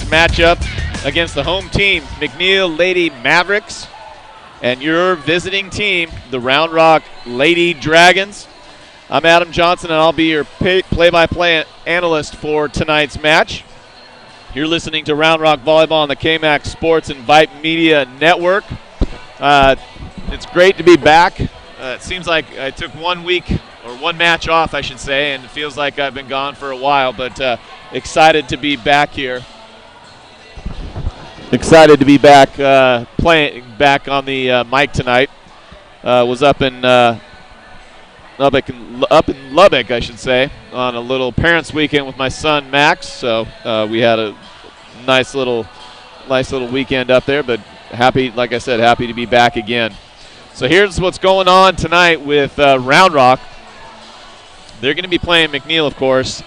matchup against the home team, McNeil Lady Mavericks, and your visiting team, the Round Rock Lady Dragons. I'm Adam Johnson, and I'll be your play-by-play analyst for tonight's match. You're listening to Round Rock Volleyball on the KMAX Sports and Vype Media Network. It's great to be back. It seems like I took 1 week, or one match off, I should say, and it feels like I've been gone for a while, but excited to be back here. Excited to be back playing back on the mic tonight. Was up in Lubbock, I should say, on a little parents' weekend with my son Max. So we had a nice little weekend up there. But happy, like I said, happy to be back again. So here's what's going on tonight with Round Rock. They're going to be playing McNeil, of course,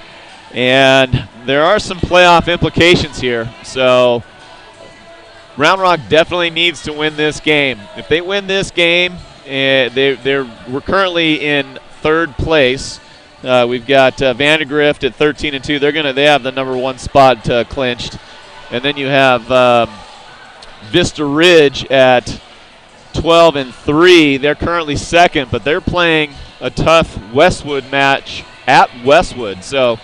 and there are some playoff implications here. So Round Rock definitely needs to win this game. If they win this game, we're currently in third place. We've got Vandergrift at 13-2. They have the number 1 spot clinched, and then you have Vista Ridge at 12-3. They're currently second, but they're playing a tough Westwood match at Westwood. So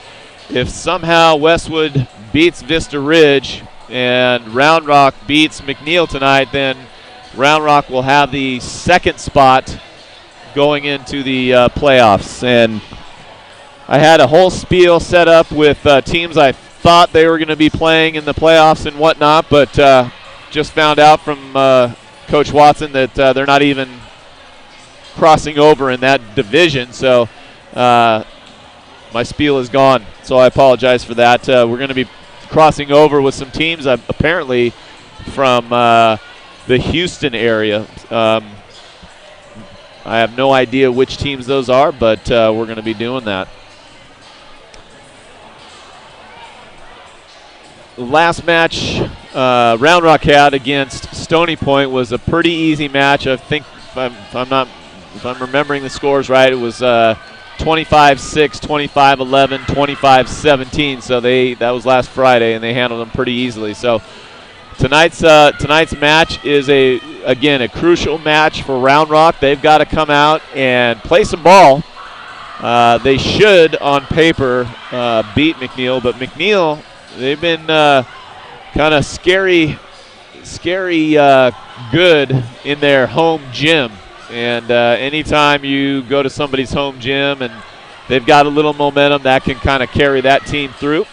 if somehow Westwood beats Vista Ridge and Round Rock beats McNeil tonight, then Round Rock will have the second spot going into the playoffs. And I had a whole spiel set up with teams I thought they were going to be playing in the playoffs and whatnot, but just found out from Coach Watson that they're not even crossing over in that division. So my spiel is gone, so I apologize for that. We're going to be crossing over with some teams apparently from the Houston area. I have no idea which teams those are, but we're going to be doing that. The last match Round Rock had against Stony Point was a pretty easy match. I think if I'm remembering the scores right, it was 25-6, 25-11, 25-17. So that was last Friday, and they handled them pretty easily. So tonight's match is again a crucial match for Round Rock. They've got to come out and play some ball. They should, on paper, beat McNeil, but McNeil, they've been kind of scary good in their home gym. And anytime you go to somebody's home gym and they've got a little momentum, that can kind of carry that team through.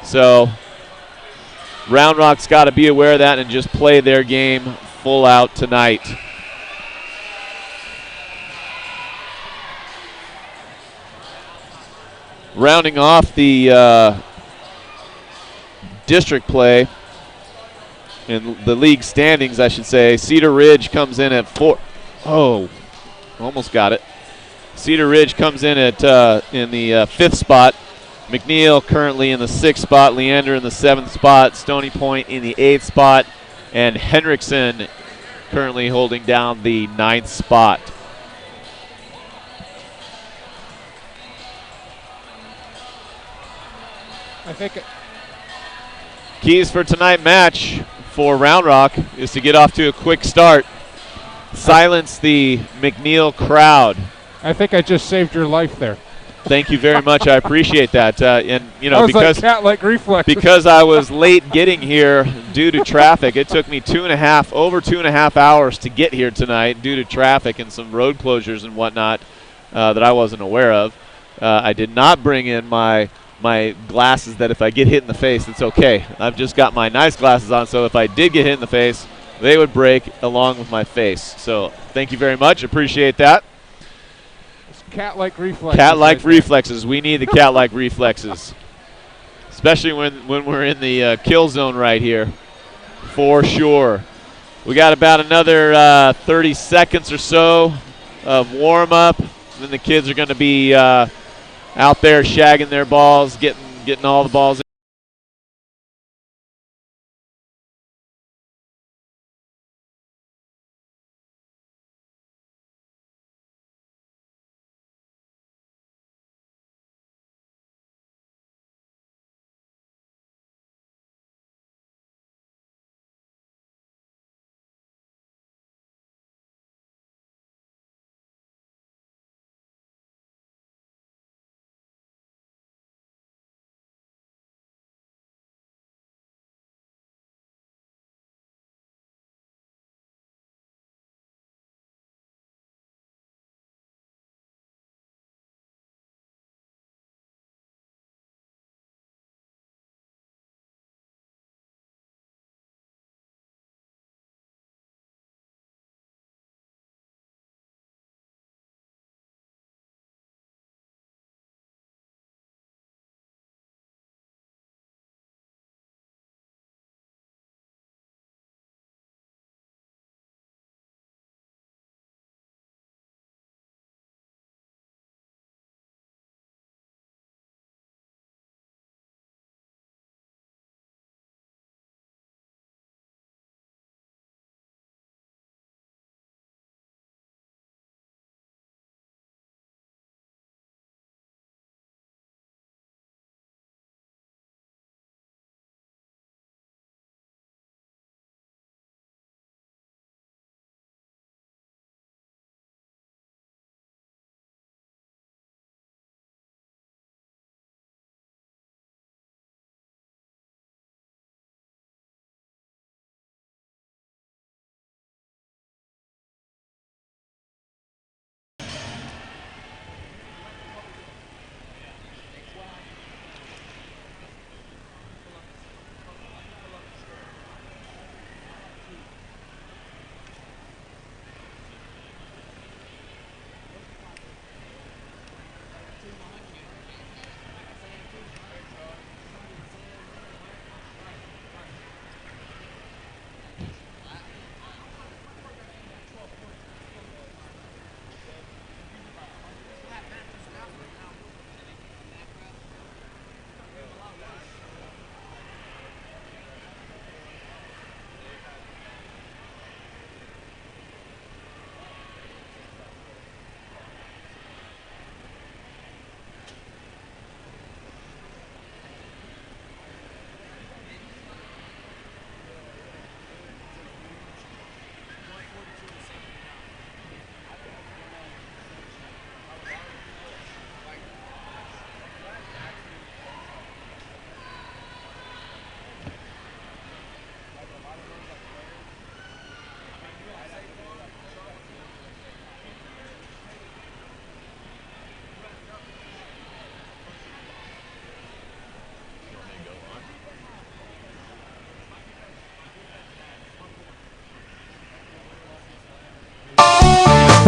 So Round Rock's got to be aware of that and just play their game full out tonight. Rounding off the district play in the league standings, I should say, Cedar Ridge comes in at 4. Oh, almost got it. Cedar Ridge comes in at in the 5th spot. McNeil currently in the 6th spot. Leander in the 7th spot. Stony Point in the 8th spot. And Hendrickson currently holding down the 9th spot. I think keys for tonight's match for Round Rock is to get off to a quick start. Silence the McNeil crowd. I think I just saved your life there. Thank you very much. I appreciate that. And because like cat-like reflexes. Because I was late getting here due to traffic, it took me over 2.5 hours to get here tonight due to traffic and some road closures and whatnot that I wasn't aware of. I did not bring in my glasses that if I get hit in the face, it's okay. I've just got my nice glasses on, so if I did get hit in the face, they would break along with my face. So thank you very much. Appreciate that. It's cat-like reflexes. Cat-like reflexes. We need the cat-like reflexes, especially when we're in the kill zone right here, for sure. We got about another 30 seconds or so of warm-up. Then the kids are going to be out there shagging their balls, getting all the balls in.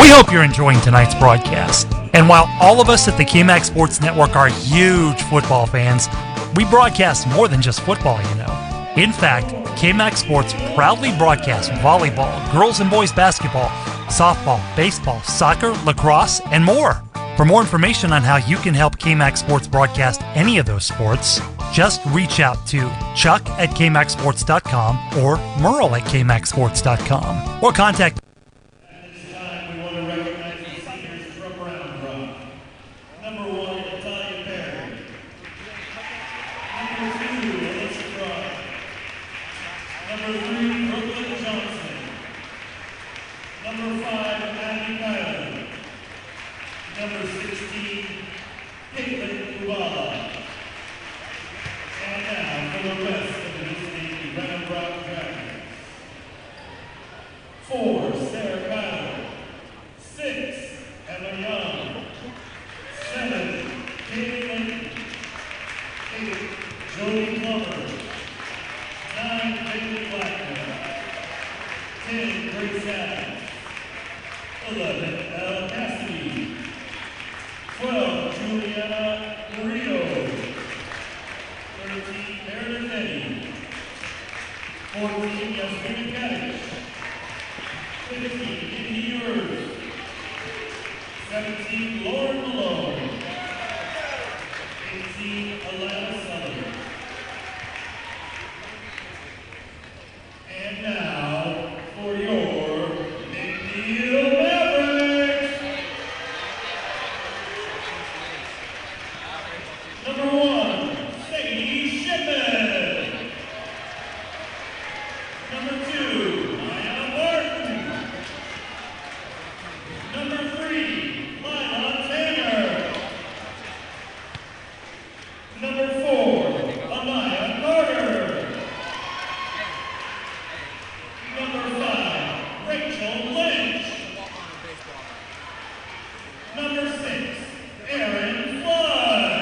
We hope you're enjoying tonight's broadcast. And while all of us at the KMAX Sports Network are huge football fans, we broadcast more than just football, you know. In fact, KMAX Sports proudly broadcasts volleyball, girls and boys basketball, softball, baseball, soccer, lacrosse, and more. For more information on how you can help KMAX Sports broadcast any of those sports, just reach out to Chuck at KMAXSports.com or Merle at KMAXSports.com or contact. At this time, we want to recognize the seniors from Round Rock. Number 1, Natalia Perry. Number 2, Alyssa Fry. Number 3, Brooklyn Johnson. Number 5, Abby Kyler. Number 16, Caitlin Kubala. And now for the rest of the Disney Round Rock Dragons. 4, Sarah Kyler. 6, Emma Young. 7, Caitlin 8, Jodie Plummer. 9, Bailey Blackman. 10, Grace Adams. 11, Elle Cassidy. 12, Juliana Murillo. 13, Meredith Eddy. 14, Yasmina Kaddish. 15, Indy Ewers. 17, Lauren Malone. 18, Alana Sullivan. And now, for your McNeil Maverick. Number 1, Sadie Shipman. Number 2, Maya Martin. Number 3, Lila Tanner. Number 4, Amaya Carter. Number 5, Rachel Lynch. Number 6, Aaron Flood.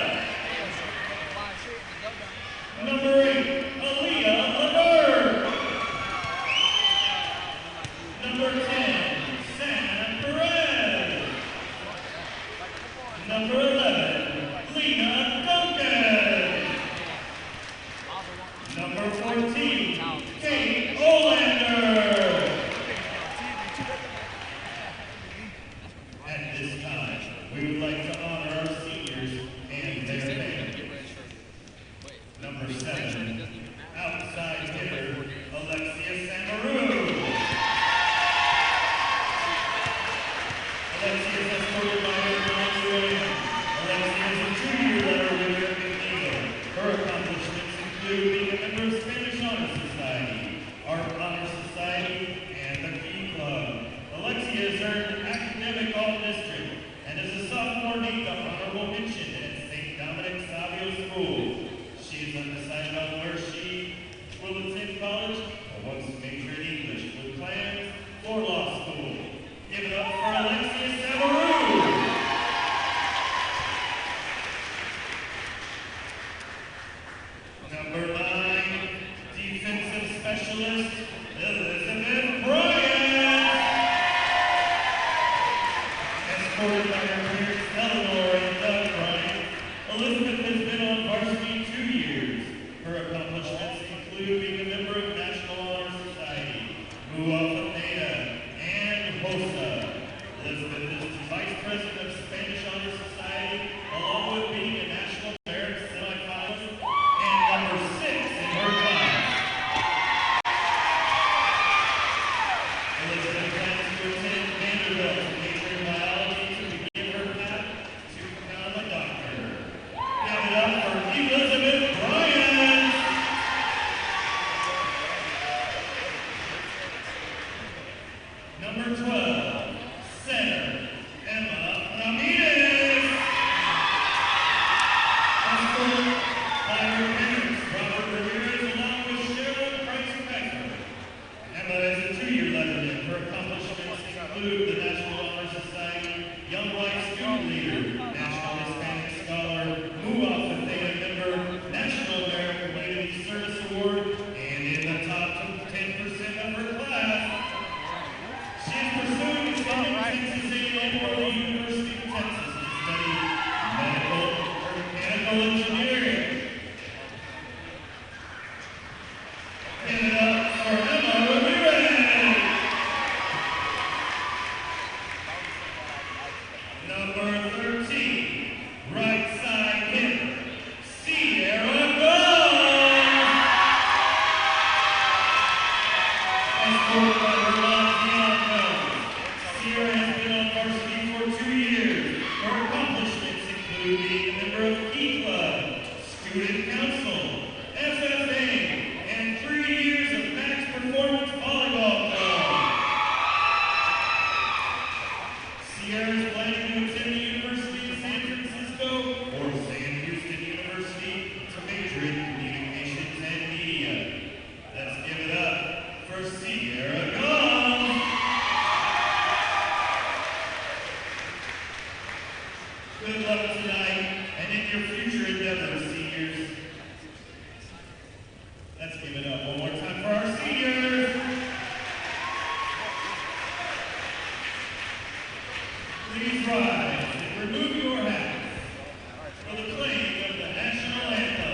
Number 8, Aaliyah Laverne. Number 10, Sam Perez. Number 11, Lena Duncan. Number 14, Kate Olander. At this time, we would like to honor our seniors and their fans. Number 7, outside hitter, Alexia Samaru. Alexia is escorted by her mom, Joanne. Alexia is a 2-year letter winner at McNeil. Her accomplishments include being a member of Spanish Honor Society, Art Honor Society, and the Key Club. Alexia has earned academic all-district and is a sophomore named the honorable mention at St. Dominic Savio School. She is undecided on where she will attend college or wants to major in English with plans for law school. Give it up for Alexia Samaru. Number 9, defensive specialist, Elizabeth Bryant. Escorted by her parents, Eleanor and Doug Bryant, Elizabeth has been on varsity 2 years. Her accomplishments include being a member of National Honor Society, Mu Alpha Theta, and HOSA. Elizabeth is Vice President of Spanish Honor Society, along with being a National Merit semifinalist and number 6 in her class. Elizabeth plans to attend Vanderbilt to major in biology to begin her path to become a doctor. Give it up for Elizabeth Bryant. Number 12, center, Emma Ramirez. Number 13, right side hitter, Sierra Gold. Escorted by Vermont Bianco, Sierra has been on varsity for 2 years. Her accomplishments include being a member of Key Club, Student Council, FFA, and 3 years of Max Performance Volleyball Club. Sierra is planning to attend the University of San Francisco or Sam Houston University to major in communications and media. Let's give it up for Sierra Gold. Good luck tonight and in your future endeavors, seniors. Let's give it up one more time for our seniors. Please rise and remove your hats for the playing of the national anthem.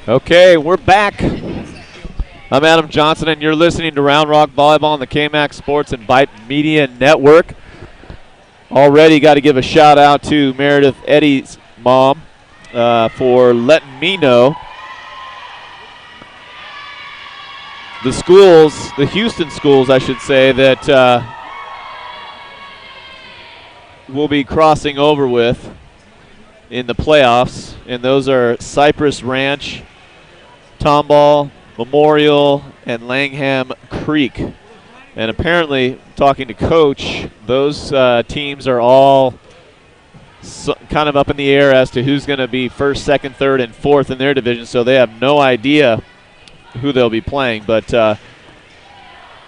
Okay, we're back. I'm Adam Johnson, and you're listening to Round Rock Volleyball on the KMAX Sports and Vype Media Network. Already got to give a shout out to Meredith Eddy's mom for letting me know the schools, the Houston schools, I should say, that we'll be crossing over with in the playoffs, and those are Cypress Ranch, Tomball, Memorial, and Langham Creek. And apparently, talking to Coach, those teams are all kind of up in the air as to who's going to be first, second, third, and fourth in their division, so they have no idea who they'll be playing. But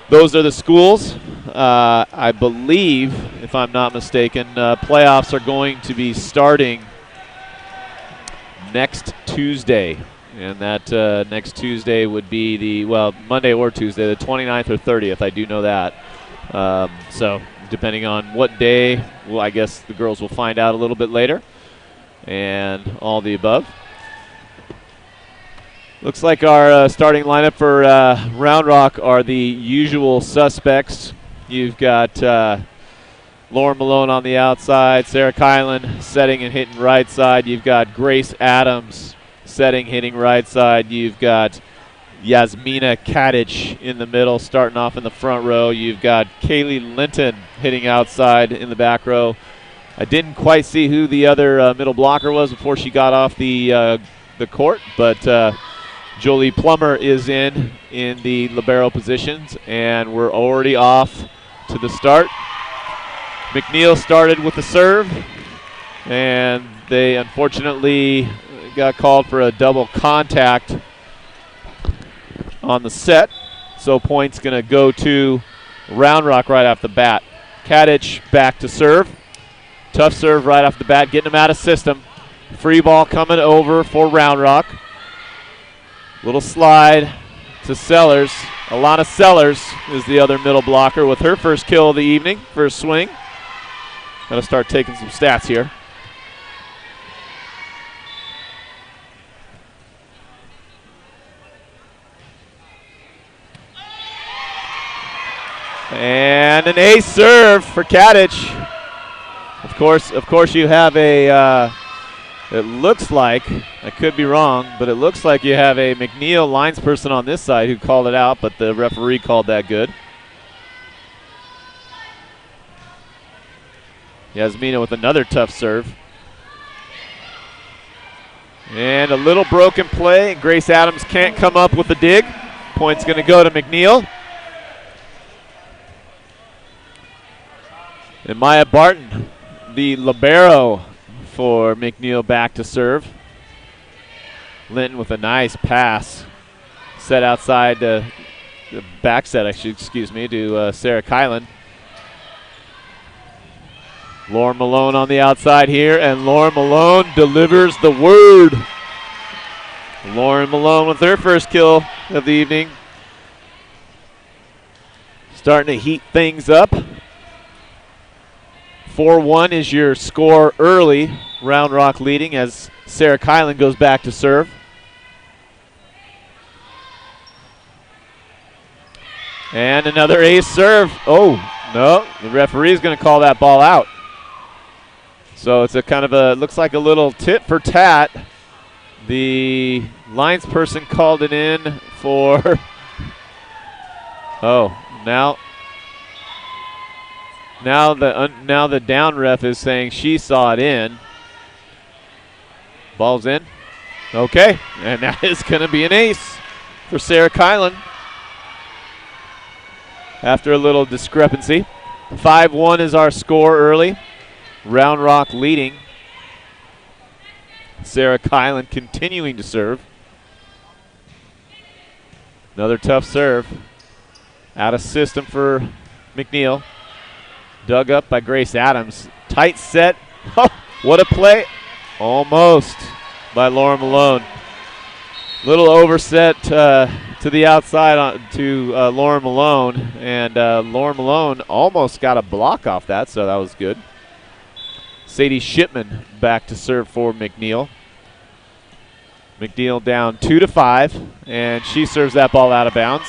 those are the schools. I believe, if I'm not mistaken, playoffs are going to be starting next Tuesday. And that next Tuesday would be Monday or Tuesday, the 29th or 30th. I do know that. So depending on what day, well, I guess the girls will find out a little bit later. And all the above. Looks like our starting lineup for Round Rock are the usual suspects. You've got Lauren Malone on the outside, Sarah Kylan setting and hitting right side. You've got Grace Adams setting, hitting right side. You've got Yasmina Kadich in the middle, starting off in the front row. You've got Kaylee Linton hitting outside in the back row. I didn't quite see who the other middle blocker was before she got off the court, but Jolie Plummer is in the libero positions, and we're already off to the start. McNeil started with the serve, and they unfortunately got called for a double contact on the set, so point's going to go to Round Rock right off the bat. Kadich back to serve. Tough serve right off the bat, getting him out of system. Free ball coming over for Round Rock. Little slide to Sellers. Alana Sellers is the other middle blocker with her first kill of the evening, first swing. Got to start taking some stats here. And an ace serve for Kadich. Of course, you have a. It looks like, I could be wrong, but it looks like you have a McNeil linesperson on this side who called it out, but the referee called that good. Yasmina with another tough serve. And a little broken play. Grace Adams can't come up with the dig. Point's going to go to McNeil. And Maya Barton, the libero for McNeil, back to serve. Linton with a nice pass. Set outside the back set, to Sarah Kylan. Lauren Malone on the outside here, and Lauren Malone delivers the word. Lauren Malone with her first kill of the evening. Starting to heat things up. 4-1 is your score early. Round Rock leading as Sarah Kylan goes back to serve. And another ace serve. Oh, no, the referee is going to call that ball out. So it's a kind of a, looks like a little tit for tat. The linesperson called it in for, now the down ref is saying she saw it in. Ball's in. Okay, and that is going to be an ace for Sarah Kylan. After a little discrepancy. 5-1 is our score early. Round Rock leading. Sarah Kylan continuing to serve. Another tough serve. Out of system for McNeil. Dug up by Grace Adams. Tight set. Oh, what a play. Almost by Laura Malone. Little overset to the outside to Laura Malone. And Laura Malone almost got a block off that, so that was good. Sadie Shipman back to serve for McNeil. McNeil down 2-5, and she serves that ball out of bounds.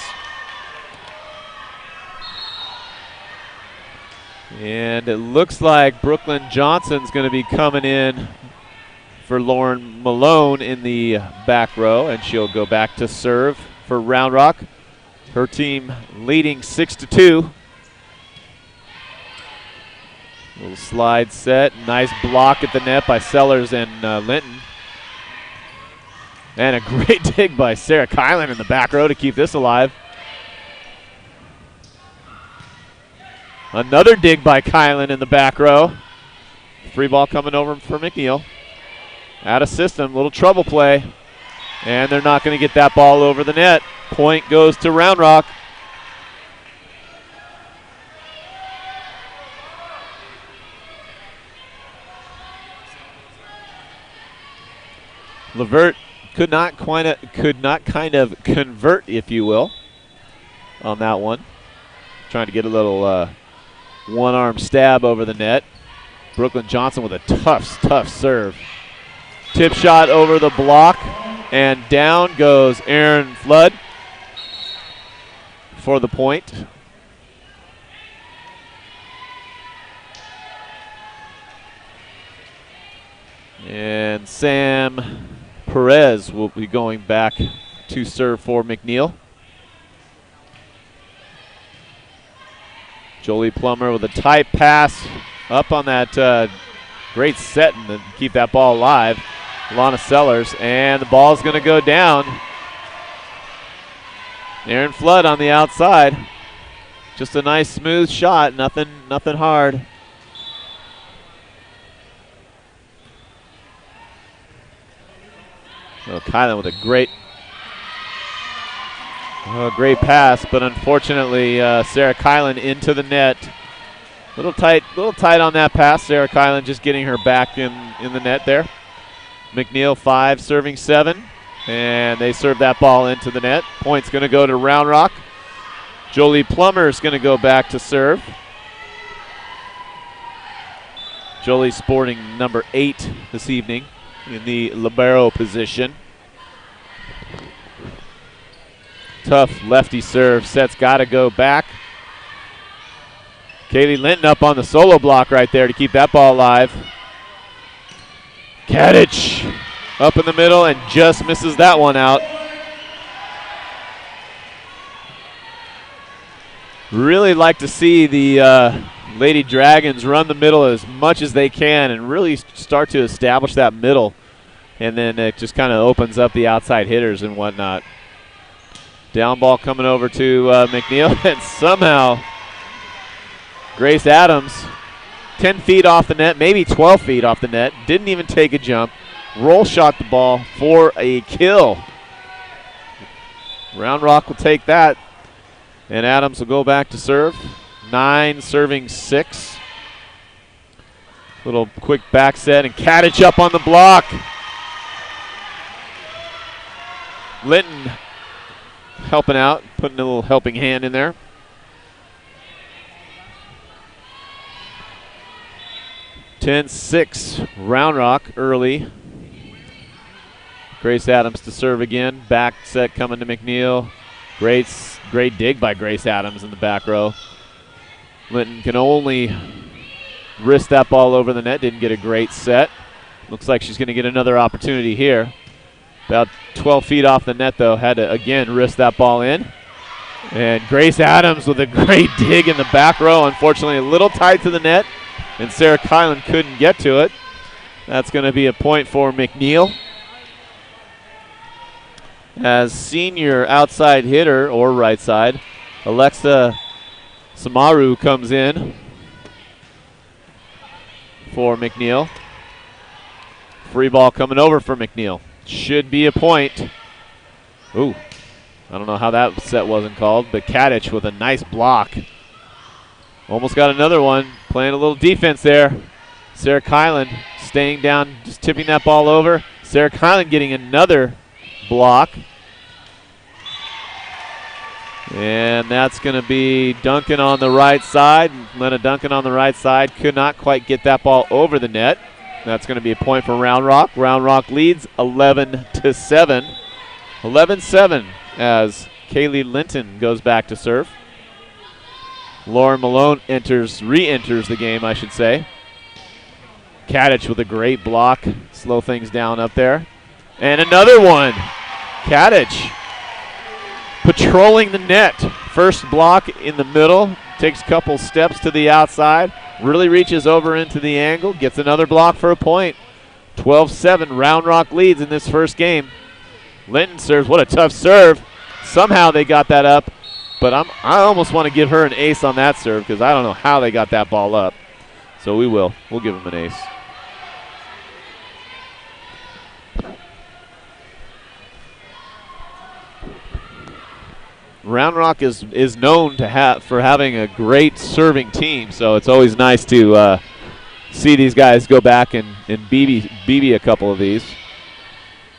And it looks like Brooklyn Johnson's going to be coming in for Lauren Malone in the back row, and she'll go back to serve for Round Rock. Her team leading 6-2. Little slide set, nice block at the net by Sellers and Linton. And a great dig by Sarah Kylan in the back row to keep this alive. Another dig by Kylan in the back row. Free ball coming over for McNeil. Out of system, little trouble play. And they're not going to get that ball over the net. Point goes to Round Rock. Levert could not kind of convert, if you will, on that one. Trying to get a little one-arm stab over the net. Brooklyn Johnson with a tough serve. Tip shot over the block, and down goes Aaron Flood for the point. And Sam Perez will be going back to serve for McNeil. Jolie Plummer with a tight pass up on that great set and to keep that ball alive. Lana Sellers, and the ball's going to go down. Aaron Flood on the outside. Just a nice smooth shot, nothing hard. So Kylan with a great pass, but unfortunately Sarah Kylan into the net. Little tight on that pass. Sarah Kylan just getting her back in the net there. McNeil 5 serving 7, and they serve that ball into the net. Point's going to go to Round Rock. Jolie Plummer is going to go back to serve. Jolie sporting number 8 this evening in the libero position. Tough lefty serve. Set's got to go back. Kaylee Linton up on the solo block right there to keep that ball alive. Kadich up in the middle and just misses that one out. Really like to see the Lady Dragons run the middle as much as they can and really start to establish that middle. And then it just kind of opens up the outside hitters and whatnot. Down ball coming over to McNeil, and somehow Grace Adams, 10 feet off the net, maybe 12 feet off the net, didn't even take a jump. Roll shot the ball for a kill. Round Rock will take that, and Adams will go back to serve. 9 serving 6. Little quick back set, and Kadich up on the block. Linton helping out, putting a little helping hand in there. (10-6) Round Rock early. Grace Adams to serve again. Back set coming to McNeil. Great dig by Grace Adams in the back row. Linton can only wrist that ball over the net. Didn't get a great set. Looks like she's going to get another opportunity here. About 12 feet off the net, though. Had to, again, wrist that ball in. And Grace Adams with a great dig in the back row. Unfortunately, a little tight to the net, and Sarah Kylan couldn't get to it. That's going to be a point for McNeil. As senior outside hitter, or right side, Alexa Samaru comes in for McNeil. Free ball coming over for McNeil. Should be a point. Ooh, I don't know how that set wasn't called, but Kadich with a nice block. Almost got another one, playing a little defense there. Sarah Kylan staying down, just tipping that ball over. Sarah Kylan getting another block. And that's going to be Duncan on the right side. Lena Duncan on the right side could not quite get that ball over the net. That's going to be a point for Round Rock. Round Rock leads 11-7. 11-7 as Kaylee Linton goes back to serve. Lauren Malone re-enters the game, I should say. Kadich with a great block. Slow things down up there. And another one. Kadich patrolling the net. First block in the middle. Takes a couple steps to the outside. Really reaches over into the angle. Gets another block for a point. 12-7. Round Rock leads in this first game. Linton serves. What a tough serve. Somehow they got that up. But I almost want to give her an ace on that serve because I don't know how they got that ball up. So we will. We'll give them an ace. Round Rock is known to for having a great serving team, so it's always nice to see these guys go back and BB a couple of these.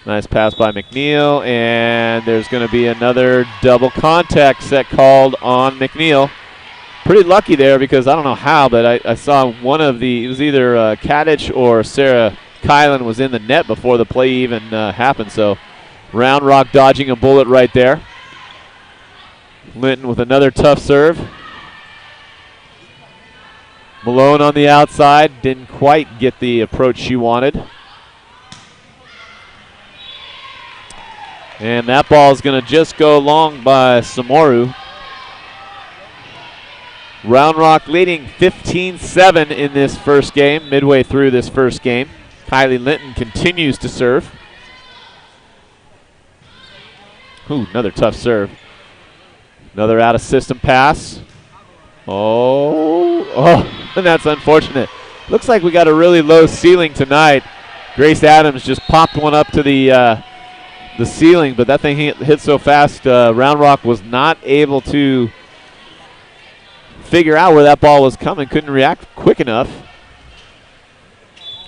Nice pass by McNeil, and there's going to be another double contact set called on McNeil. Pretty lucky there because I don't know how, but I saw one of it was either Kadich or Sarah Kylan was in the net before the play even happened, so Round Rock dodging a bullet right there. Linton with another tough serve. Malone on the outside. Didn't quite get the approach she wanted. And that ball is going to just go long by Samaru. Round Rock leading 15-7 in this first game, midway through this first game. Kylie Linton continues to serve. Ooh, another tough serve. Another out-of-system pass. And that's unfortunate. Looks like we got a really low ceiling tonight. Grace Adams just popped one up to the ceiling, but that thing hit so fast, Round Rock was not able to figure out where that ball was coming, couldn't react quick enough.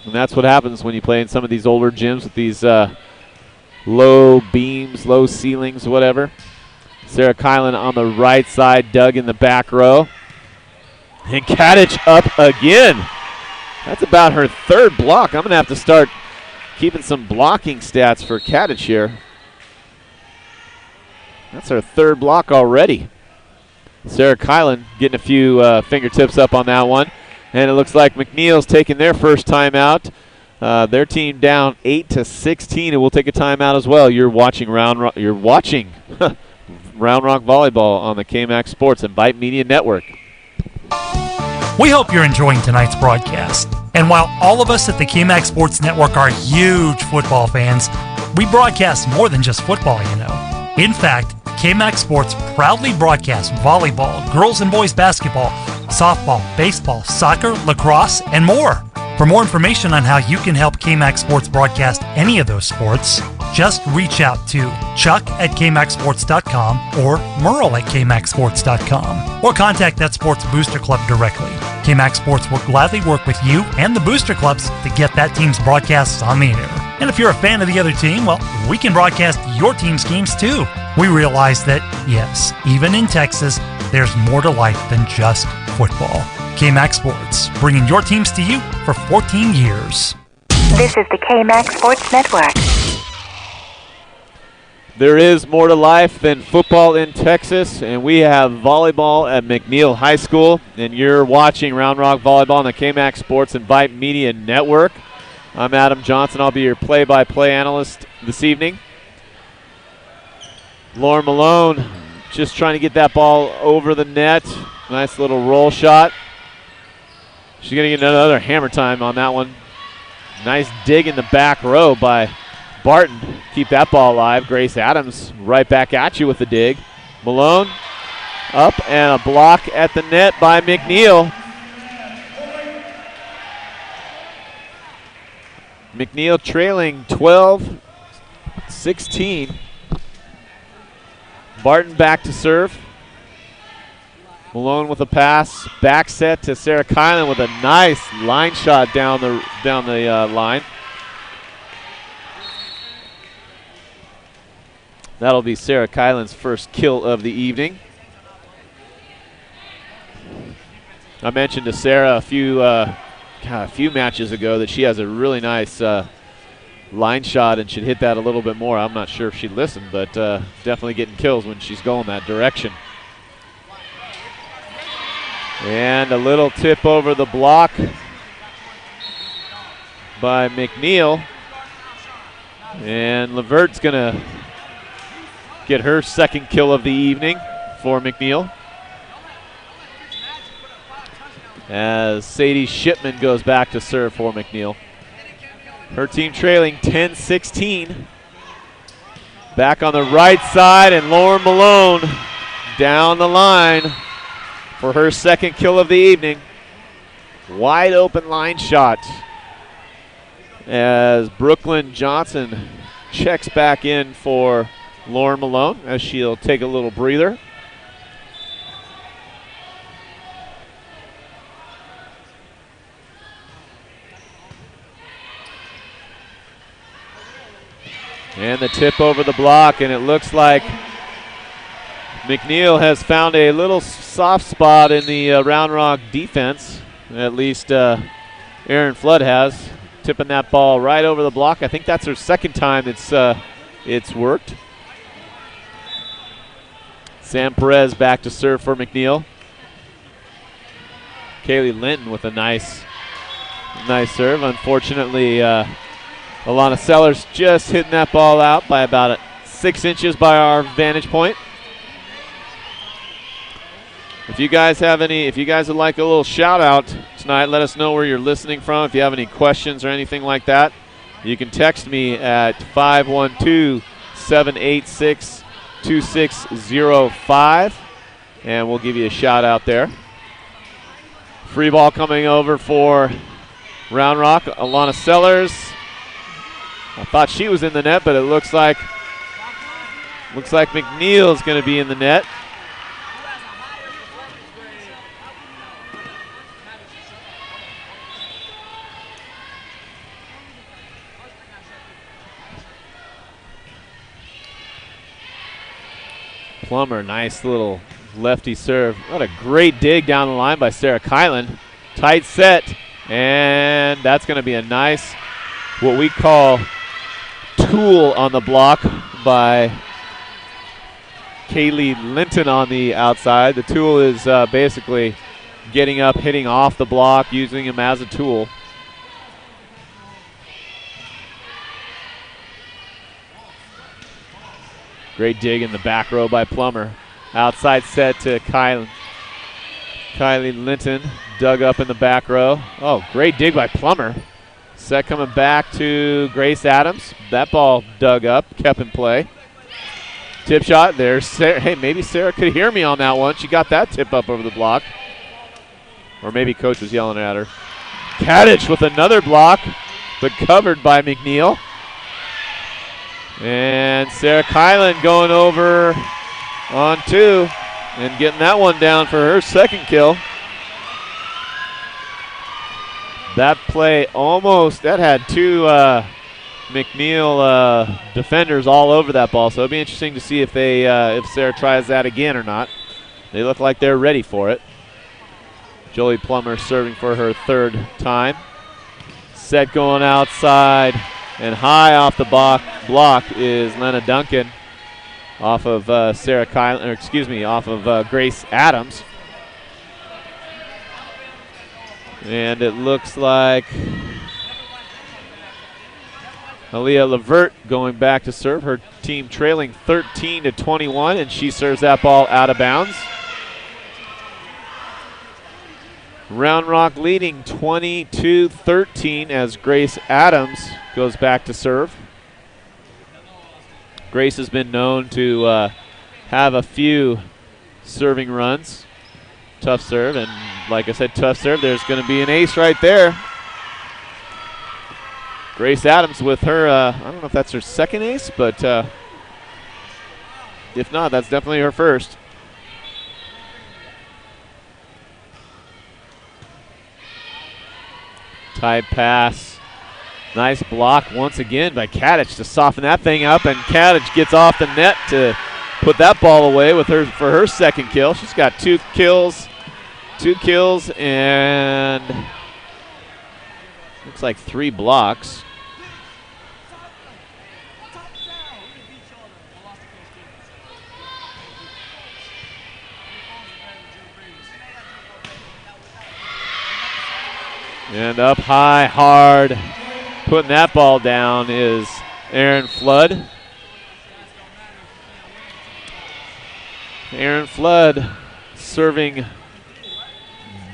And that's what happens when you play in some of these older gyms with these low beams, low ceilings, whatever. Sarah Kylan on the right side, dug in the back row. And Kadich up again. That's about her third block. I'm going to have to start keeping some blocking stats for Kadich here. That's her third block already. Sarah Kylan getting a few fingertips up on that one. And it looks like McNeil's taking their first timeout. Their team down 8-16, and we'll take a timeout as well. You're watching Round Rock Volleyball on the KMAX Sports and Vype Media Network. We hope you're enjoying tonight's broadcast. And while all of us at the KMAX Sports Network are huge football fans, we broadcast more than just football, you know. In fact, KMAX Sports proudly broadcasts volleyball, girls and boys basketball, softball, baseball, soccer, lacrosse, and more. For more information on how you can help KMAX Sports broadcast any of those sports, just reach out to chuck@kmaxsports.com or merle@kmaxsports.com or contact that sports booster club directly. KMAX Sports will gladly work with you and the booster clubs to get that team's broadcasts on the air. And if you're a fan of the other team, well, we can broadcast your team's games too. We realize that, yes, even in Texas, there's more to life than just football. KMAX Sports, bringing your teams to you for 14 years. This is the KMAX Sports Network. There is more to life than football in Texas, and we have volleyball at McNeil High School, and you're watching Round Rock Volleyball on the KMAX Sports and Vype Media Network. I'm Adam Johnson. I'll be your play-by-play analyst this evening. Lauren Malone just trying to get that ball over the net. Nice little roll shot. She's going to get another hammer time on that one. Nice dig in the back row by Barton. Keep that ball alive. Grace Adams right back at you with the dig. Malone up and a block at the net by McNeil. McNeil trailing 12-16. Barton back to serve. Malone with a pass, back set to Sarah Kylan with a nice line shot down the line. That'll be Sarah Kylan's first kill of the evening. I mentioned to Sarah a few matches ago that she has a really nice line shot and should hit that a little bit more. I'm not sure if she'd listen, but definitely getting kills when she's going that direction. And a little tip over the block by McNeil. And Levert's going to get her second kill of the evening for McNeil. As Sadie Shipman goes back to serve for McNeil. Her team trailing 10-16. Back on the right side, and Lauren Malone down the line for her second kill of the evening. Wide open line shot as Brooklyn Johnson checks back in for Lauren Malone as she'll take a little breather. And the tip over the block, and it looks like McNeil has found a little soft spot in the Round Rock defense. At least Erin Flood has. Tipping that ball right over the block. I think that's her second time it's worked. Sam Perez back to serve for McNeil. Kaylee Linton with a nice serve. Unfortunately, Alana Sellers just hitting that ball out by about 6 inches by our vantage point. If you guys would like a little shout out tonight, let us know where you're listening from. If you have any questions or anything like that, you can text me at 512-786-2605, and we'll give you a shout out there. Free ball coming over for Round Rock. Alana Sellers. I thought she was in the net, but it looks like McNeil's going to be in the net. Plummer, nice little lefty serve. What a great dig down the line by Sarah Kylan. Tight set, and and that's going to be a nice, what we call tool on the block by Kaylee Linton on the outside. The tool is basically getting up, hitting off the block, using him as a tool. Great dig in the back row by Plummer. Outside set to Kylie Linton, dug up in the back row. Oh, great dig by Plummer. Set coming back to Grace Adams. That ball dug up, kept in play. Tip shot, there's Sarah. Hey, maybe Sarah could hear me on that one. She got that tip up over the block. Or maybe coach was yelling at her. Kadich with another block, but covered by McNeil. And Sarah Kylan going over on 2 and getting that one down for her second kill. That play almost, that had 2 McNeil defenders all over that ball, so it'll be interesting to see if if Sarah tries that again or not. They look like they're ready for it. Jolie Plummer serving for her 3rd time. Set going outside, and high off the block is Lena Duncan off of off of Grace Adams. And it looks like Aaliyah Levert going back to serve. Her team trailing 13-21, and she serves that ball out of bounds. Round Rock leading 22-13 as Grace Adams goes back to serve. Grace has been known to have a few serving runs. Tough serve, and like I said, tough serve. There's going to be an ace right there. Grace Adams with her, I don't know if that's her second ace, but if not, that's definitely her first. Tight pass. Nice block once again by Kadich to soften that thing up, and Kadich gets off the net to put that ball away with her for her second kill. She's got 2 kills, and looks like 3 blocks. And up high, hard, putting that ball down is Aaron Flood. Aaron Flood serving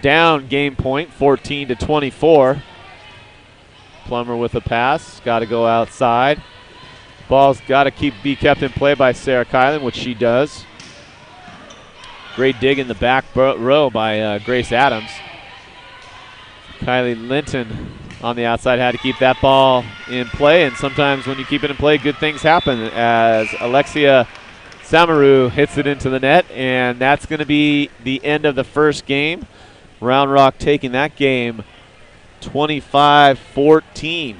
down game point, 14-24. Plummer with a pass, got to go outside. Ball's got to be kept in play by Sarah Kylan, which she does. Great dig in the back row by Grace Adams. Kylie Linton on the outside had to keep that ball in play, and sometimes when you keep it in play, good things happen as Alexia Samaru hits it into the net, and that's going to be the end of the first game. Round Rock taking that game 25-14.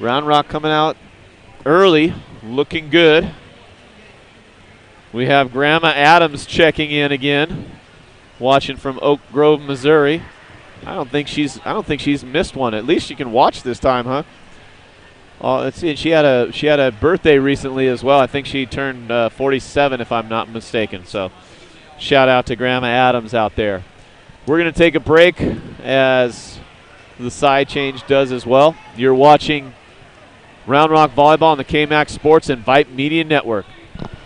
Round Rock coming out early, looking good. We have Grandma Adams checking in again, watching from Oak Grove, Missouri. I don't think she's missed one. At least she can watch this time, huh? Let's see. She had a birthday recently as well. I think she turned 47, if I'm not mistaken. So, shout out to Grandma Adams out there. We're going to take a break as the side change does as well. You're watching Round Rock Volleyball on the KMAX Sports and Vype Media Network.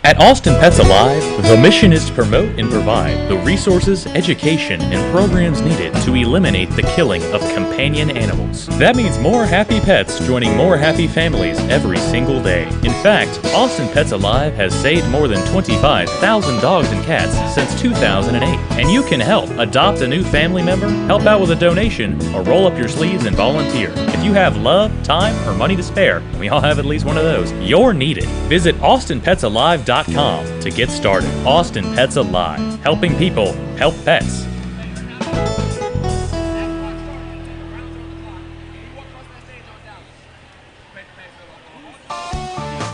At Austin Pets Alive, the mission is to promote and provide the resources, education, and programs needed to eliminate the killing of companion animals. That means more happy pets joining more happy families every single day. In fact, Austin Pets Alive has saved more than 25,000 dogs and cats since 2008. And you can help adopt a new family member, help out with a donation, or roll up your sleeves and volunteer. If you have love, time, or money to spare, we all have at least one of those, you're needed. Visit AustinPetsAlive.com to get started. Austin Pets Alive, helping people help pets.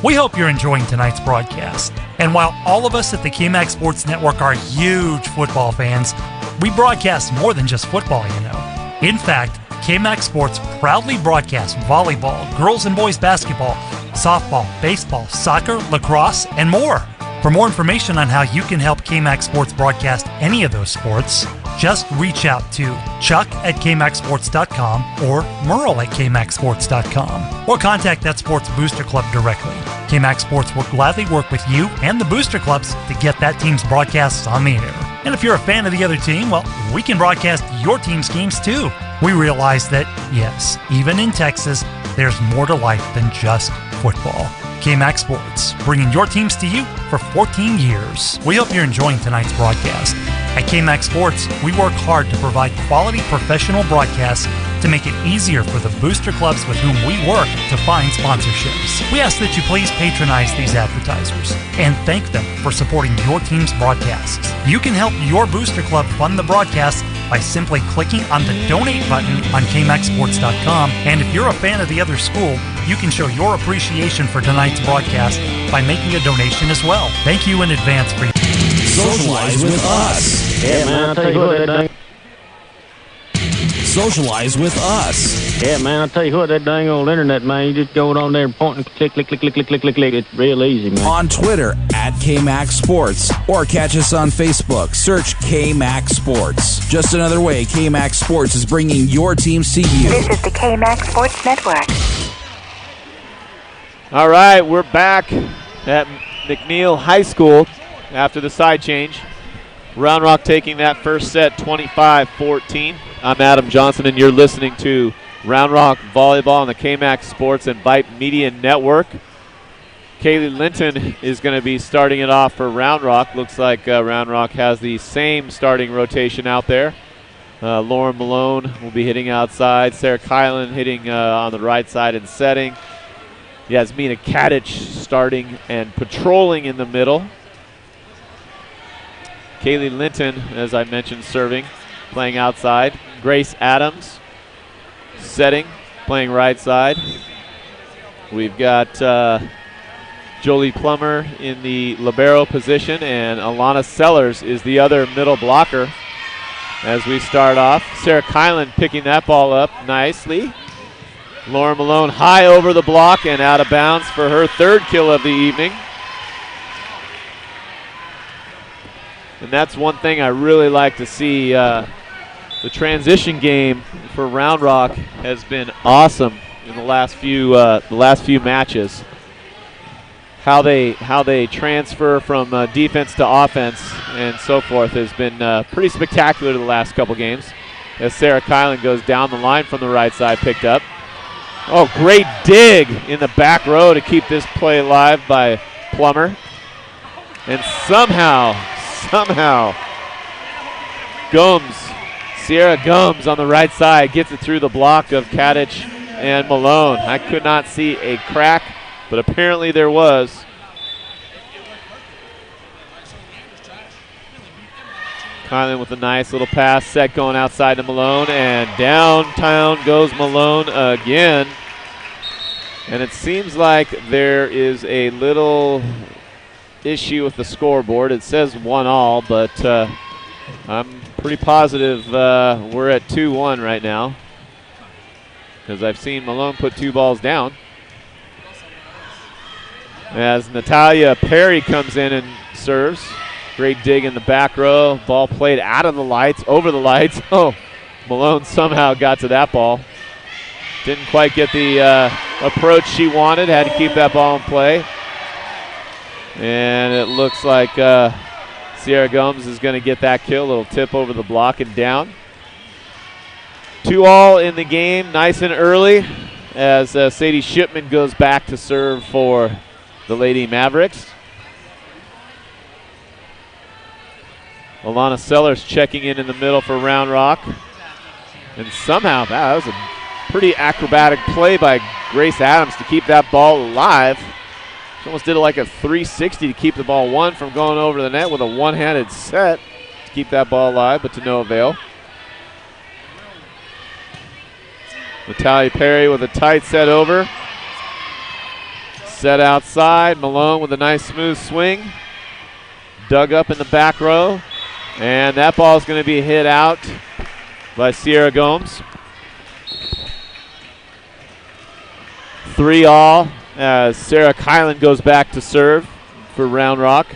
We hope you're enjoying tonight's broadcast. And while all of us at the KMAX Sports Network are huge football fans, we broadcast more than just football, you know. In fact, KMAX Sports proudly broadcasts volleyball, girls and boys basketball, softball, baseball, soccer, lacrosse, and more. For more information on how you can help KMAX Sports broadcast any of those sports, just reach out to chuck@kmaxsports.com or merle@kmaxsports.com, or contact that sports booster club directly. KMAX Sports will gladly work with you and the booster clubs to get that team's broadcasts on the air. And if you're a fan of the other team, well, we can broadcast your team's games too. We realize that, yes, even in Texas, there's more to life than just football. KMAX Sports, bringing your teams to you for 14 years. We hope you're enjoying tonight's broadcast. At KMAX Sports, we work hard to provide quality professional broadcasts to make it easier for the booster clubs with whom we work to find sponsorships. We ask that you please patronize these advertisers and thank them for supporting your team's broadcasts. You can help your booster club fund the broadcasts by simply clicking on the donate button on kmaxsports.com. And if you're a fan of the other school, you can show your appreciation for tonight's broadcast by making a donation as well. Thank you in advance for Socialize with us. Yeah, man, I'll tell you what, that dang. Socialize with us. Yeah, man, I'll tell you what, that dang old internet, man, you just go on there and point and click. It's real easy, man. On Twitter at KMAX Sports, or catch us on Facebook. Search KMAX Sports. Just another way KMAX Sports is bringing your teams to you. This is the KMAX Sports Network. All right, we're back at McNeil High School after the side change. Round Rock taking that first set 25-14. I'm Adam Johnson, and you're listening to Round Rock Volleyball on the KMAX Sports and Vype Media Network. Kaylee Linton is going to be starting it off for Round Rock. Looks like Round Rock has the same starting rotation out there. Lauren Malone will be hitting outside. Sarah Kylan hitting on the right side and setting. Yasmina Kadich starting and patrolling in the middle. Kaylee Linton, as I mentioned, serving, playing outside. Grace Adams setting, playing right side. We've got Jolie Plummer in the libero position, and Alana Sellers is the other middle blocker as we start off. Sarah Kylan picking that ball up nicely. Lauren Malone high over the block and out of bounds for her third kill of the evening. And that's one thing I really like to see. The transition game for Round Rock has been awesome in the last few matches. How they transfer from defense to offense and so forth has been pretty spectacular the last couple games. As Sarah Kylan goes down the line from the right side, picked up. Oh, great dig in the back row to keep this play alive by Plummer. And somehow, Sierra Gomes on the right side gets it through the block of Kadich and Malone. I could not see a crack, but apparently there was. Kylan with a nice little pass set going outside to Malone, and downtown goes Malone again. And it seems like there is a little issue with the scoreboard. It says 1-all, but I'm pretty positive we're at 2-1 right now, because I've seen Malone put two balls down. As Natalia Perry comes in and serves. Great dig in the back row. Ball played out of the lights, over the lights. Oh, Malone somehow got to that ball. Didn't quite get the approach she wanted. Had to keep that ball in play. And it looks like Sierra Gomes is going to get that kill. A little tip over the block and down. 2-all in the game, nice and early, as Sadie Shipman goes back to serve for the Lady Mavericks. Alana Sellers checking in the middle for Round Rock. And somehow, that was a pretty acrobatic play by Grace Adams to keep that ball alive. She almost did it like a 360 to keep the ball one from going over the net with a one-handed set to keep that ball alive, but to no avail. Natalia Perry with a tight set over. Set outside. Malone with a nice smooth swing. Dug up in the back row. And that ball is going to be hit out by Sierra Gomes. 3-all as Sarah Kylan goes back to serve for Round Rock.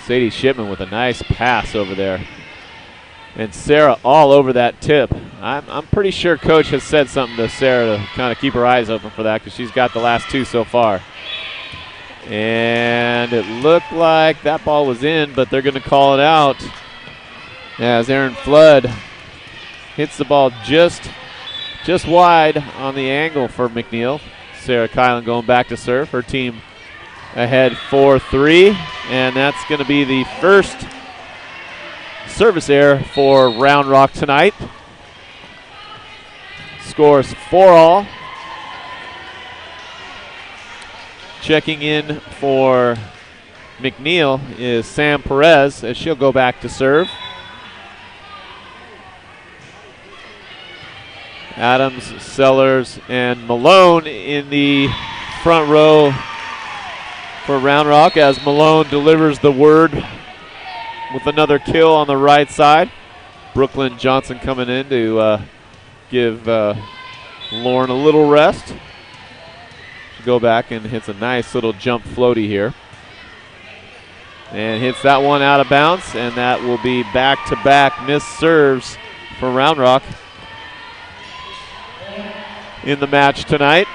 Sadie Shipman with a nice pass over there. And Sarah all over that tip. I'm pretty sure Coach has said something to Sarah to kind of keep her eyes open for that because she's got the last two so far. And it looked like that ball was in, but they're going to call it out as Aaron Flood hits the ball just wide on the angle for McNeil. Sarah Kylan going back to serve. Her team ahead 4-3, and that's going to be the first service error for Round Rock tonight. Scores 4-all. Checking in for McNeil is Sam Perez as she'll go back to serve. Adams, Sellers, and Malone in the front row for Round Rock as Malone delivers the word with another kill on the right side. Brooklyn Johnson coming in to give Lauren a little rest. She'll go back and hits a nice little jump floaty here. And hits that one out of bounds, and that will be back-to-back missed serves for Round Rock in the match tonight.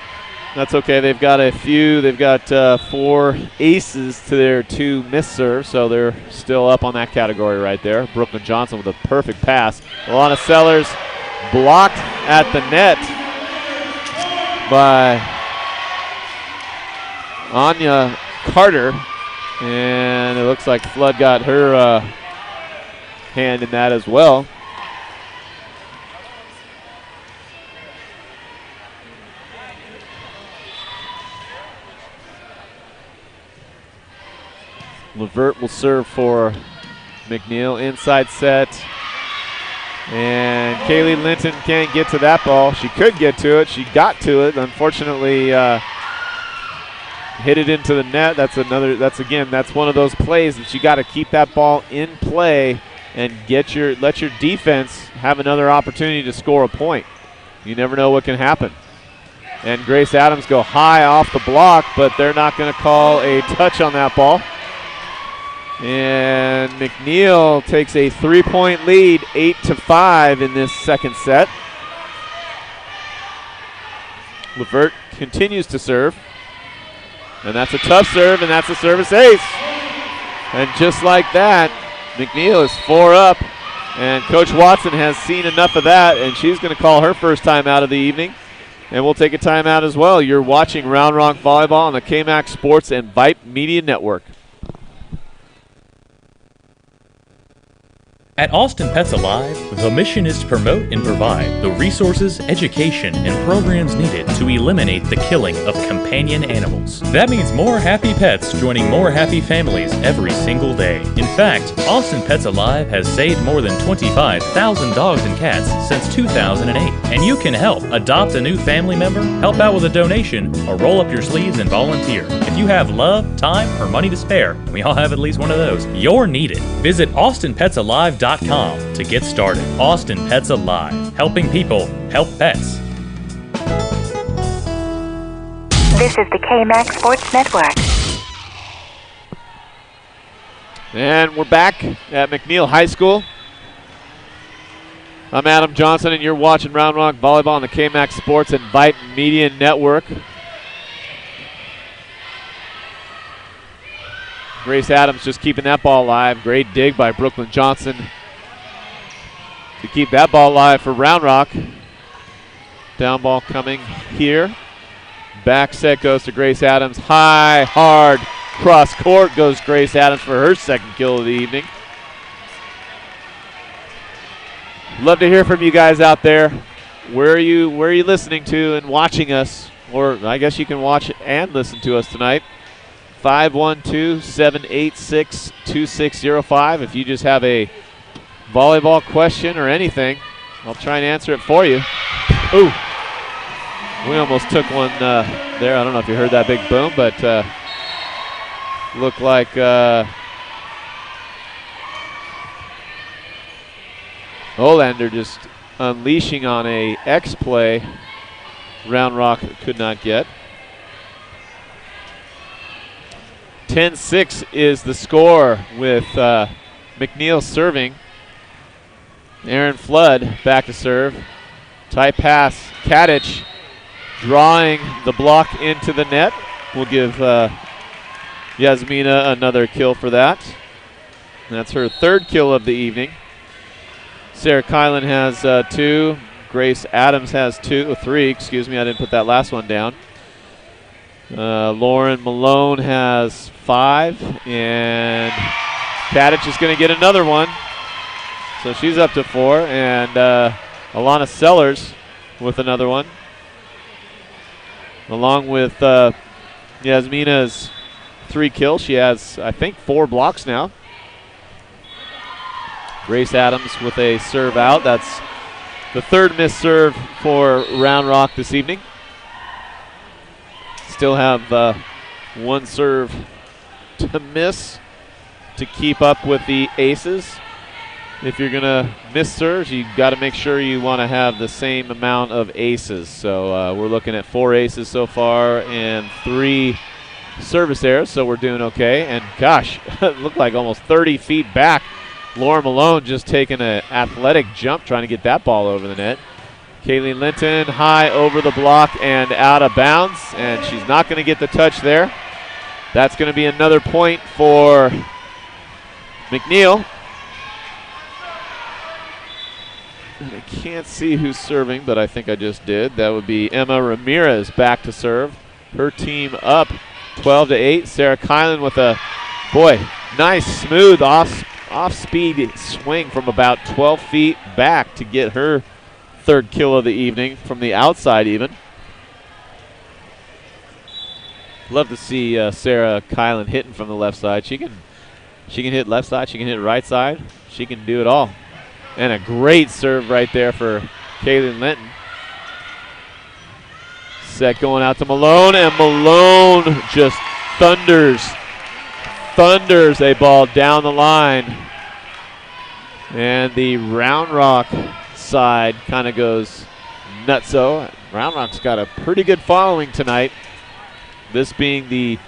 That's okay. They've got a few. They've got 4 aces to their 2 missed serves, so they're still up on that category right there. Brooklyn Johnson with a perfect pass. Alana Sellers blocked at the net by Anya Carter, and it looks like Flood got her hand in that as well. Levert will serve for McNeil. Inside set. And Kaylee Linton can't get to that ball. She could get to it. She got to it. Unfortunately, hit it into the net. That's one of those plays that you got to keep that ball in play and let your defense have another opportunity to score a point. You never know what can happen. And Grace Adams go high off the block, but they're not going to call a touch on that ball. And McNeil takes a 3-point lead, 8-5 in this second set. Levert continues to serve. And that's a tough serve, and that's a service ace. And just like that, McNeil is 4 up. And Coach Watson has seen enough of that, and she's going to call her first timeout of the evening. And we'll take a timeout as well. You're watching Round Rock Volleyball on the KMAX Sports and Vype Media Network. At Austin Pets Alive, the mission is to promote and provide the resources, education, and programs needed to eliminate the killing of companion animals. That means more happy pets joining more happy families every single day. In fact, Austin Pets Alive has saved more than 25,000 dogs and cats since 2008. And you can help adopt a new family member, help out with a donation, or roll up your sleeves and volunteer. If you have love, time, or money to spare, we all have at least one of those, you're needed. Visit AustinPetsAlive.com to get started. Austin Pets Alive, helping people help pets. This is the KMAX Sports Network. And we're back at McNeil High School. I'm Adam Johnson, and you're watching Round Rock Volleyball on the KMAX Sports and Vype Media Network. Grace Adams just keeping that ball alive. Great dig by Brooklyn Johnson to keep that ball alive for Round Rock. Down ball coming here. Back set goes to Grace Adams. High, hard, cross court goes Grace Adams for her second kill of the evening. Love to hear from you guys out there. Where are you listening to and watching us? Or I guess you can watch and listen to us tonight. 512-786-2605. If you just have a volleyball question or anything, I'll try and answer it for you. Ooh, we almost took one there. I don't know if you heard that big boom, but looked like Olander just unleashing on a X play. Round Rock could not get. 10-6 is the score with McNeil serving. Aaron Flood back to serve. Tight pass. Kadich drawing the block into the net. We'll give Yasmina another kill for that. That's her third kill of the evening. Sarah Kylan has 2. Grace Adams has 3. Excuse me, I didn't put that last one down. Lauren Malone has 5. And Kadich is going to get another one. So she's up to 4. And Alana Sellers with another one. Along with Yasmina's 3 kills. She has, I think, 4 blocks now. Grace Adams with a serve out. That's the third missed serve for Round Rock this evening. Still have 1 serve to miss to keep up with the aces. If you're going to miss serves, you've got to make sure you want to have the same amount of aces. So we're looking at 4 aces so far and 3 service errors, so we're doing okay. And gosh, it looked like almost 30 feet back. Laura Malone just taking an athletic jump trying to get that ball over the net. Kaylee Linton high over the block and out of bounds, and she's not going to get the touch there. That's going to be another point for McNeil. I can't see who's serving, but I think I just did. That would be Emma Ramirez back to serve. Her team up 12-8. Sarah Kylan with a, nice smooth off-speed swing from about 12 feet back to get her third kill of the evening from the outside even. Love to see Sarah Kylan hitting from the left side. She can hit left side. She can hit right side. She can do it all. And a great serve right there for Kaylin Linton. Set going out to Malone, and Malone just thunders a ball down the line. And the Round Rock side kind of goes nutso. Round Rock's got a pretty good following tonight. This being the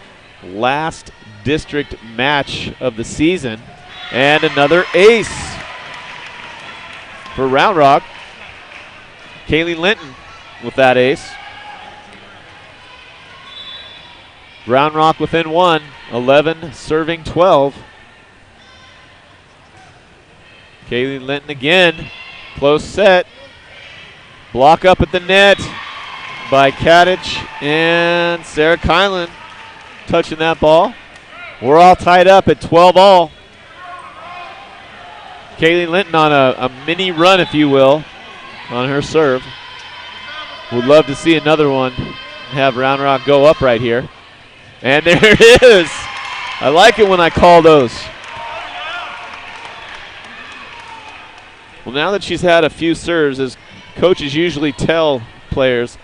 last district match of the season. And another ace for Round Rock. Kaylee Linton with that ace. Round Rock within 1, 11 serving 12. Kaylee Linton again, close set. Block up at the net by Kadich and Sarah Kylan touching that ball. We're all tied up at 12 all. Kaylee Linton on a mini run, if you will, on her serve. Would love to see another one and have Round Rock go up right here. And there it is. I like it when I call those. Well, now that she's had a few serves, as coaches usually tell players,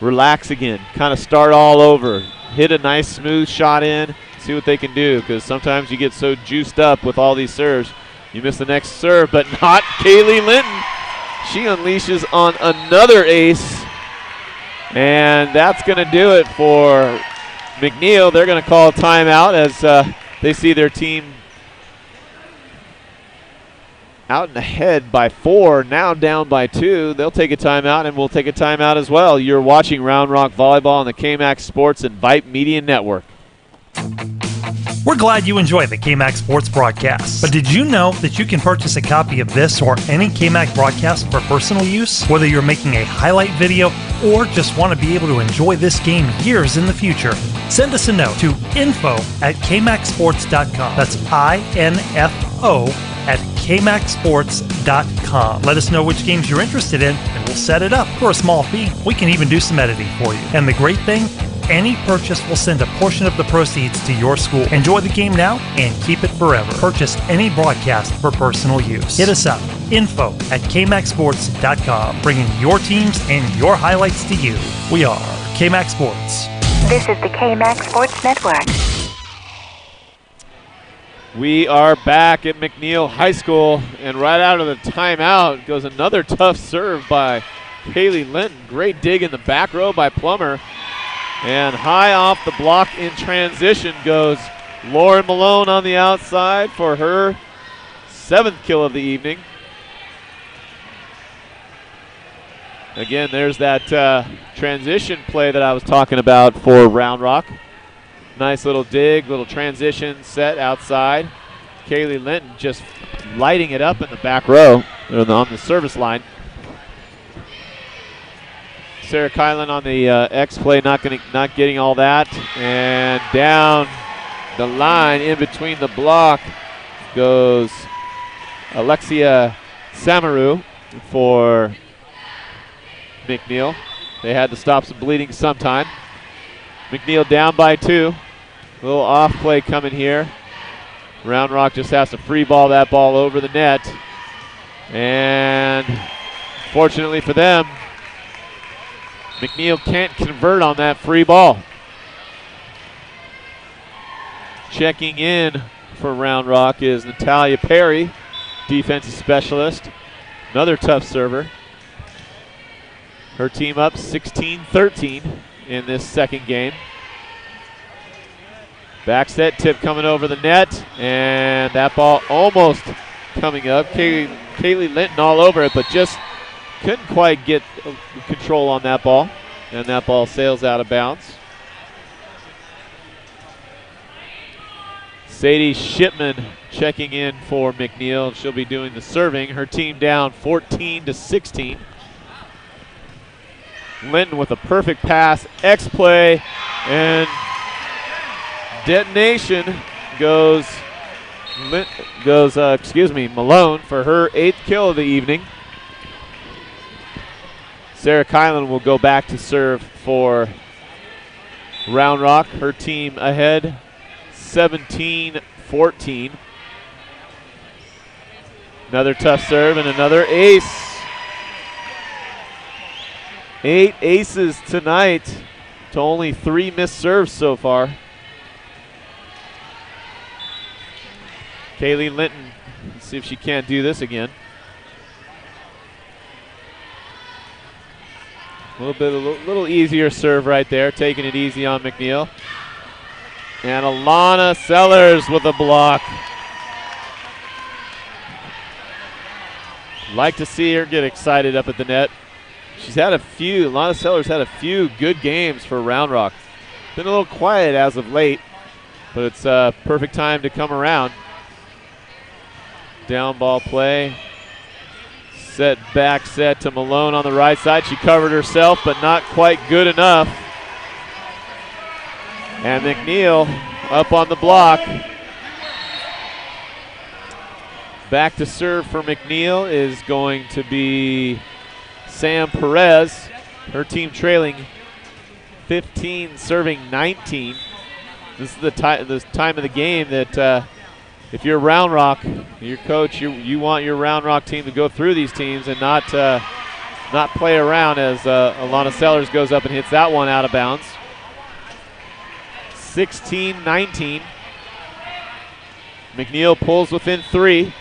relax again, kind of start all over. Hit a nice smooth shot in, see what they can do, because sometimes you get so juiced up with all these serves, you miss the next serve, but not Kaylee Linton. She unleashes on another ace, and that's going to do it for McNeil. They're going to call a timeout as they see their team out and ahead by 4, now down by 2. They'll take a timeout, and we'll take a timeout as well. You're watching Round Rock Volleyball on the KMAX Sports and Vype Media Network. We're glad you enjoy the KMAX Sports broadcast. But did you know that you can purchase a copy of this or any KMAX broadcast for personal use? Whether you're making a highlight video or just want to be able to enjoy this game years in the future, send us a note to info@kmaxsports.com. That's info@kmaxsports.com. Let us know which games you're interested in, and we'll set it up for a small fee. We can even do some editing for you. And the great thing, any purchase will send a portion of the proceeds to your school. Enjoy the game now and keep it forever. Purchase any broadcast for personal use. Hit us up, info@kmaxsports.com, bringing your teams and your highlights to you. We are KMAX Sports. This is the KMAX Sports Network. We are back at McNeil High School, and right out of the timeout goes another tough serve by Kaylee Linton. Great dig in the back row by Plummer. And high off the block in transition goes Lauren Malone on the outside for her 7th kill of the evening. Again, there's that transition play that I was talking about for Round Rock. Nice little dig, little transition set outside. Kaylee Linton just lighting it up in the back row, or on the service line. Sarah Kylan on the X play, not getting all that. And down the line in between the block goes Alexia Samaru for McNeil. They had to stop some bleeding sometime. McNeil down by 2. A little off play coming here. Round Rock just has to free ball that ball over the net. And fortunately for them, McNeil can't convert on that free ball. Checking in for Round Rock is Natalia Perry, defensive specialist. Another tough server. Her team up 16-13 in this second game. Back set tip coming over the net, and that ball almost coming up. Kaylee Linton all over it, but just couldn't quite get control on that ball, and that ball sails out of bounds. Sadie Shipman checking in for McNeil. She'll be doing the serving. Her team down 14-16. Linton with a perfect pass, X play, and detonation goes Malone for her 8th kill of the evening. Sarah Kylan will go back to serve for Round Rock. Her team ahead 17-14. Another tough serve and another ace. 8 aces tonight to only 3 missed serves so far. Kaylee Linton, let's see if she can't do this again. A little easier serve right there, taking it easy on McNeil. And Alana Sellers with a block. Like to see her get excited up at the net. She's had Alana Sellers had a few good games for Round Rock. Been a little quiet as of late, but it's a perfect time to come around. Down ball play. Back set to Malone on the right side. She covered herself, but not quite good enough. And McNeil up on the block. Back to serve for McNeil is going to be Sam Perez. Her team trailing 15, serving 19. This is the time of the game that if you're Round Rock, your coach, you want your Round Rock team to go through these teams and not play around as Alana Sellers goes up and hits that one out of bounds. 16-19. McNeil pulls within 3.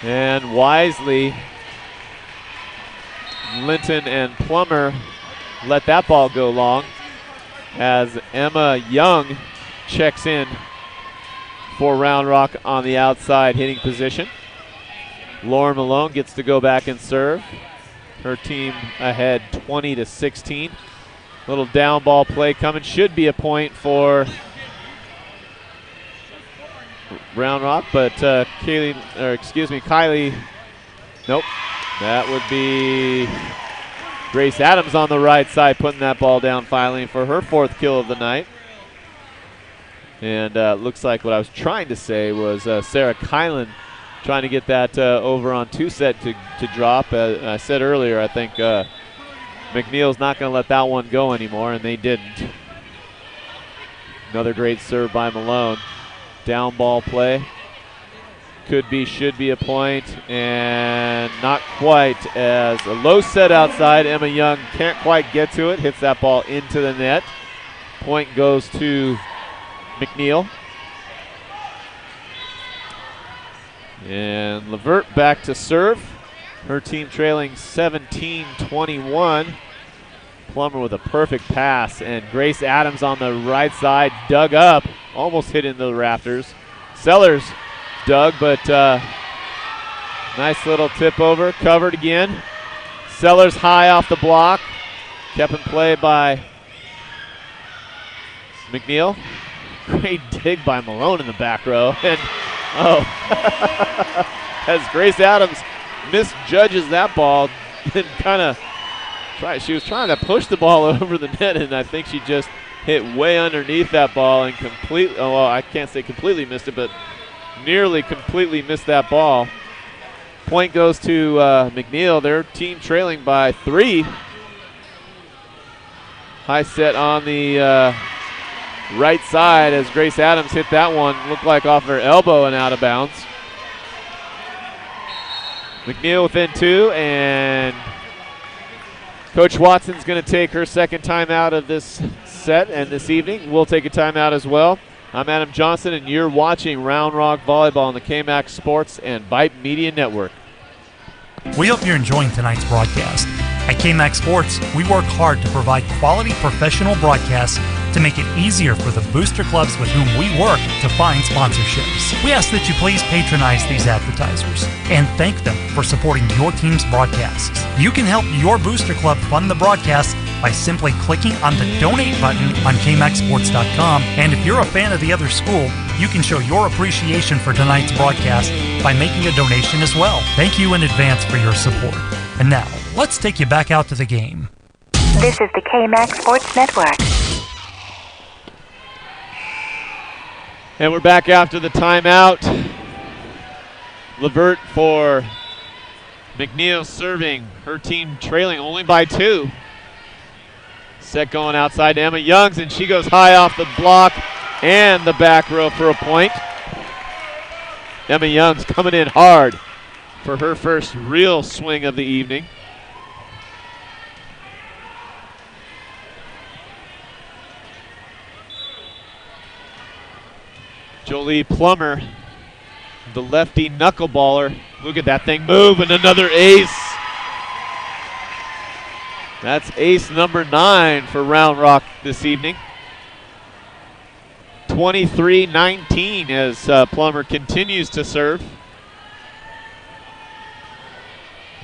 And wisely, Linton and Plummer let that ball go long as Emma Young checks in for Round Rock on the outside hitting position. Lauren Malone gets to go back and serve. Her team ahead 20-16. Little down ball play coming. Should be a point for Round Rock, but Kylie, nope. That would be Grace Adams on the right side putting that ball down finally for her 4th kill of the night. And looks like what I was trying to say was Sarah Kylan trying to get that over on 2 set to drop. I said earlier, I think McNeil's not going to let that one go anymore, and they didn't. Another great serve by Malone. Down ball play. Should be a point, and not quite, as a low set outside. Emma Young can't quite get to it, hits that ball into the net. Point goes to McNeil. And Levert back to serve. Her team trailing 17-21. Plummer with a perfect pass, and Grace Adams on the right side dug up, almost hit into the rafters. Sellers dug, but nice little tip over, covered again. Sellers high off the block, kept in play by McNeil. Great dig by Malone in the back row, and as Grace Adams misjudges that ball and kind of she was trying to push the ball over the net, and I think she just hit way underneath that ball and I can't say completely missed it, but nearly completely missed that ball. Point goes to McNeil, their team trailing by 3. High set on the right side as Grace Adams hit that one, looked like off her elbow and out of bounds. McNeil within 2, and Coach Watson's going to take her second timeout of this set and this evening. We'll take a timeout as well. I'm Adam Johnson, and you're watching Round Rock Volleyball on the KMAX Sports and Vype Media Network. We hope you're enjoying tonight's broadcast. At KMAX Sports, we work hard to provide quality professional broadcasts to make it easier for the booster clubs with whom we work to find sponsorships. We ask that you please patronize these advertisers and thank them for supporting your team's broadcasts. You can help your booster club fund the broadcast by simply clicking on the donate button on KMAXSports.com. And if you're a fan of the other school, you can show your appreciation for tonight's broadcast by making a donation as well. Thank you in advance for your support. And now, let's take you back out to the game. This is the KMAX Sports Network. And we're back after the timeout. Levert for McNeil serving. Her team trailing only by 2. Set going outside to Emma Youngs, and she goes high off the block and the back row for a point. Emma Youngs coming in hard for her first real swing of the evening. Jolie Plummer, the lefty knuckleballer. Look at that thing move, and another ace. That's ace number 9 for Round Rock this evening. 23-19 as Plummer continues to serve.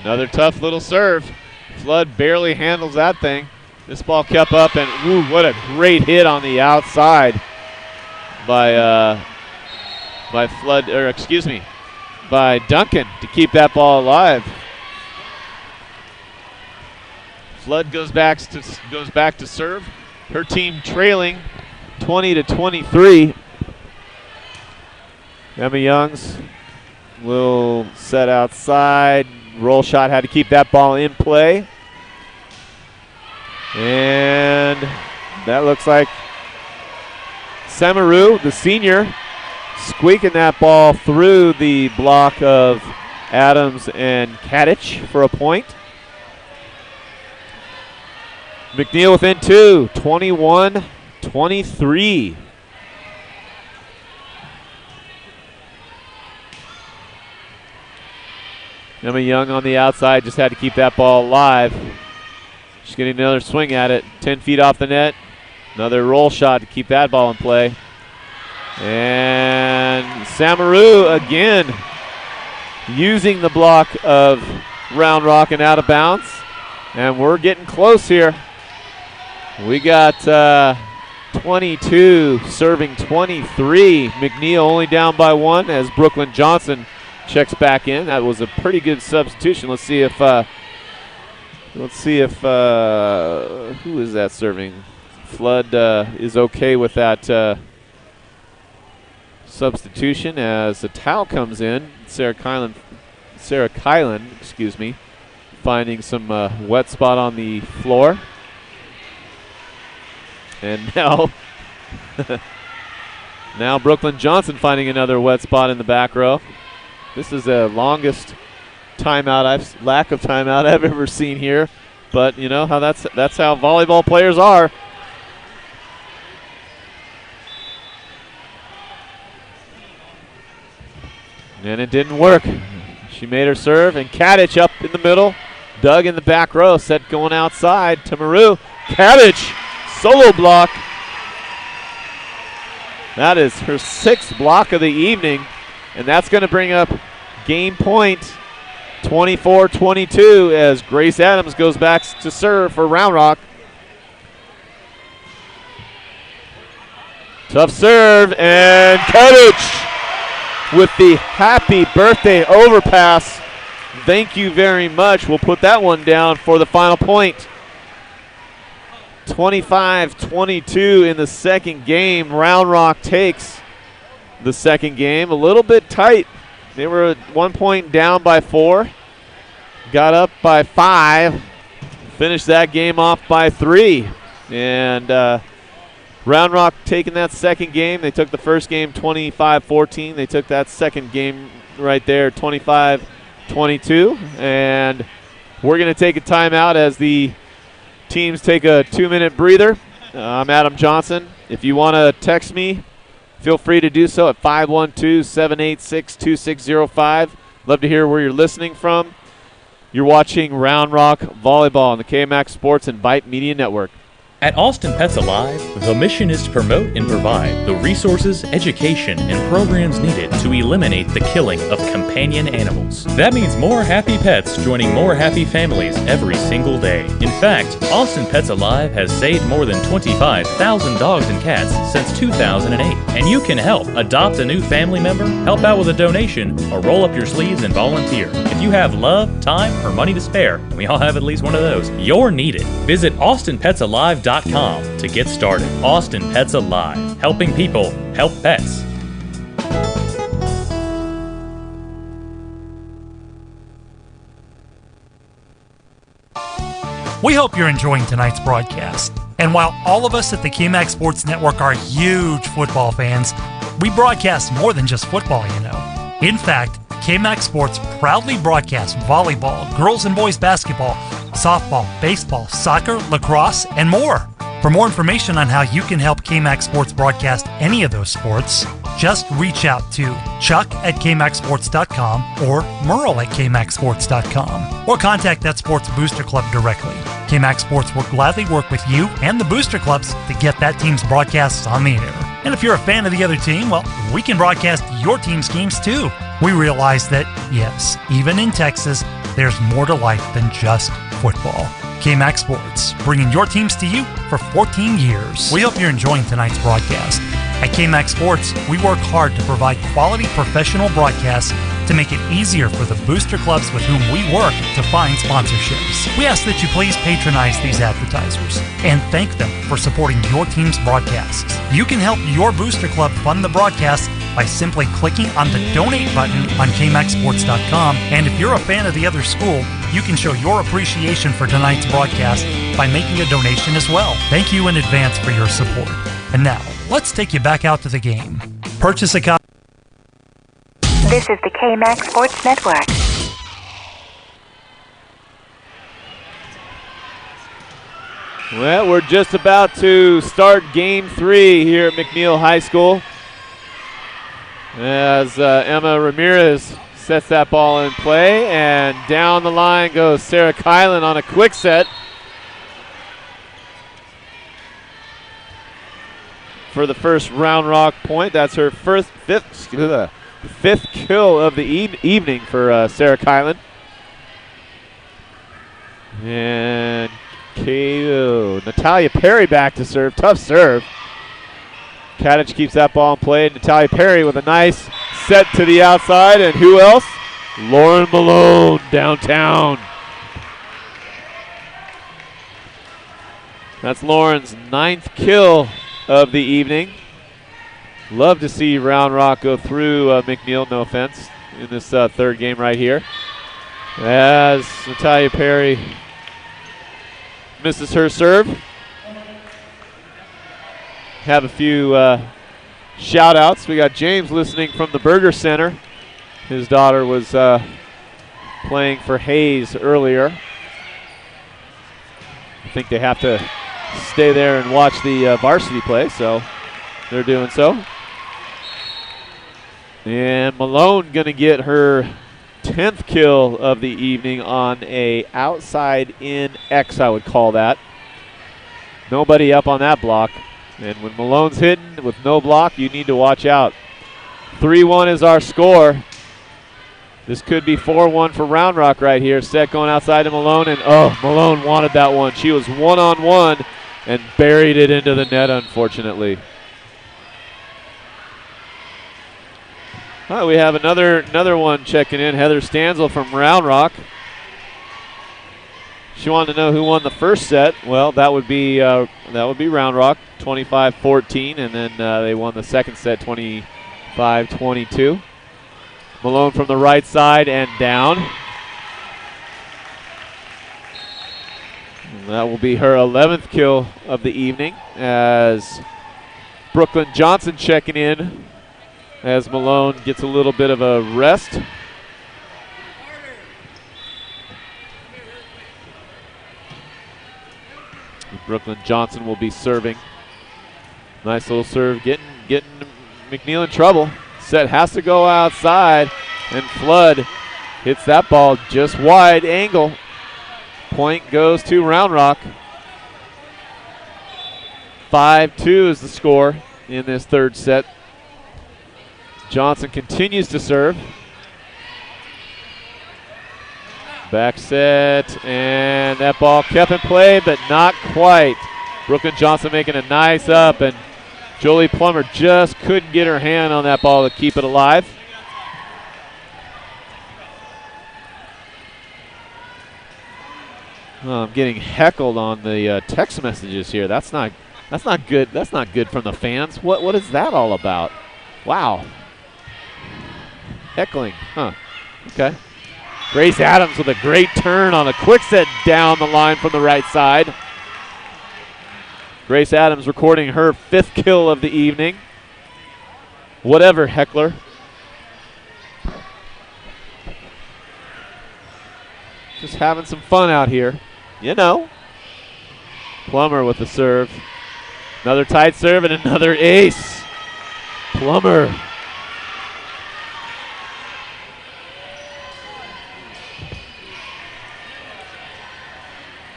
Another tough little serve. Flood barely handles that thing. This ball kept up, and ooh, what a great hit on the outside by Flood, or excuse me, by Duncan to keep that ball alive. Flood goes back to serve. Her team trailing 20-23. Emma Youngs will set outside. Roll shot, had to keep that ball in play. And that looks like Samaru, the senior, squeaking that ball through the block of Adams and Kadich for a point. McNeil within 2, 21-23. Emma Young on the outside, just had to keep that ball alive. She's getting another swing at it, 10 feet off the net. Another roll shot to keep that ball in play. And Samaru again using the block of Round Rock and out of bounds. And we're getting close here. We got 22 serving 23. McNeil only down by 1 as Brooklyn Johnson checks back in. That was a pretty good substitution. Let's see if who is that serving? Flood is okay with that substitution as the towel comes in. Sarah Kylan, finding some wet spot on the floor. And now now Brooklyn Johnson finding another wet spot in the back row. This is the longest lack of timeout I've ever seen here. But you know how that's how volleyball players are. And it didn't work. She made her serve, and Kadich up in the middle. Doug in the back row, set going outside to Maru. Kadich, solo block. That is her 6th block of the evening, and that's going to bring up game point 24-22 as Grace Adams goes back to serve for Round Rock. Tough serve, and Kadich with the happy birthday overpass. Thank you very much. We'll put that one down for the final point. 25-22 in the second game. Round Rock takes the second game. A little bit tight. They were at 1 point down by 4. Got up by 5. Finished that game off by 3. And Round Rock taking that second game. They took the first game 25-14. They took that second game right there 25-22. And we're going to take a timeout as the teams take a 2-minute breather. I'm Adam Johnson. If you want to text me, feel free to do so at 512-786-2605. Love to hear where you're listening from. You're watching Round Rock Volleyball on the KMAX Sports and Vype Media Network. At Austin Pets Alive, the mission is to promote and provide the resources, education, and programs needed to eliminate the killing of companion animals. That means more happy pets joining more happy families every single day. In fact, Austin Pets Alive has saved more than 25,000 dogs and cats since 2008. And you can help adopt a new family member, help out with a donation, or roll up your sleeves and volunteer. If you have love, time, or money to spare, we all have at least one of those, you're needed. Visit AustinPetsAlive.com to get started. Austin Pets Alive, helping people help pets. We hope you're enjoying tonight's broadcast. And while all of us at the KMAX Sports Network are huge football fans, we broadcast more than just football, you know. In fact, KMAX Sports proudly broadcasts volleyball, girls and boys basketball, softball, baseball, soccer, lacrosse, and more. For more information on how you can help KMAX Sports broadcast any of those sports, just reach out to Chuck at KMAXSports.com or Merle at KMAXSports.com or contact that sports booster club directly. KMAX Sports will gladly work with you and the booster clubs to get that team's broadcasts on the air. And if you're a fan of the other team, well, we can broadcast your team's games too. We realize that, yes, even in Texas, there's more to life than just football. KMAX Sports, bringing your teams to you for 14 years. We hope you're enjoying tonight's broadcast. At KMAX Sports, we work hard to provide quality professional broadcasts to make it easier for the booster clubs with whom we work to find sponsorships. We ask that you please patronize these advertisers and thank them for supporting your team's broadcasts. You can help your booster club fund the broadcast by simply clicking on the donate button on KMAXSports.com. And if you're a fan of the other school, you can show your appreciation for tonight's broadcast by making a donation as well. Thank you in advance for your support. And now, let's take you back out to the game. Purchase a copy. This is the KMAX Sports Network. Well, we're just about to start Game 3 here at McNeil High School as Emma Ramirez sets that ball in play, and down the line goes Sarah Kylan on a quick set for the first Round Rock point. That's her fifth kill of the evening for Sarah Kylan. And Natalia Perry back to serve. Tough serve. Kadich keeps that ball in play. Natalia Perry with a nice set to the outside. And who else? Lauren Malone downtown. That's Lauren's 9th kill of the evening. Love to see Round Rock go through McNeil, no offense, in this third game right here. As Natalia Perry misses her serve. Have a few shout outs. We got James listening from the Burger Center. His daughter was playing for Hayes earlier. I think they have to stay there and watch the varsity play, so they're doing so. And Malone going to get her 10th kill of the evening on a outside in X, I would call that. Nobody up on that block. And when Malone's hitting with no block, you need to watch out. 3-1 is our score. This could be 4-1 for Round Rock right here. Set going outside to Malone, and Malone wanted that one. She was one-on-one and buried it into the net, unfortunately. All right, we have another one checking in. Heather Stanzel from Round Rock. She wanted to know who won the first set. Well, that would be Round Rock, 25-14, and then they won the second set, 25-22. Malone from the right side and down. And that will be her 11th kill of the evening as Brooklyn Johnson checking in as Malone gets a little bit of a rest. Brooklyn Johnson will be serving. Nice little serve, getting McNeil in trouble. Set has to go outside, and Flood hits that ball just wide angle. Point goes to Round Rock. 5-2 is the score in this third set. Johnson continues to serve. Back set, and that ball kept in play, but not quite. Brooklyn Johnson making a nice up, and Jolie Plummer just couldn't get her hand on that ball to keep it alive. Oh, I'm getting heckled on the text messages here. That's not good. That's not good from the fans. What is that all about? Wow. Heckling, huh? Okay. Grace Adams with a great turn on a quick set down the line from the right side. Grace Adams recording her 5th kill of the evening. Whatever, heckler. Just having some fun out here, you know. Plummer with the serve. Another tight serve and another ace. Plummer.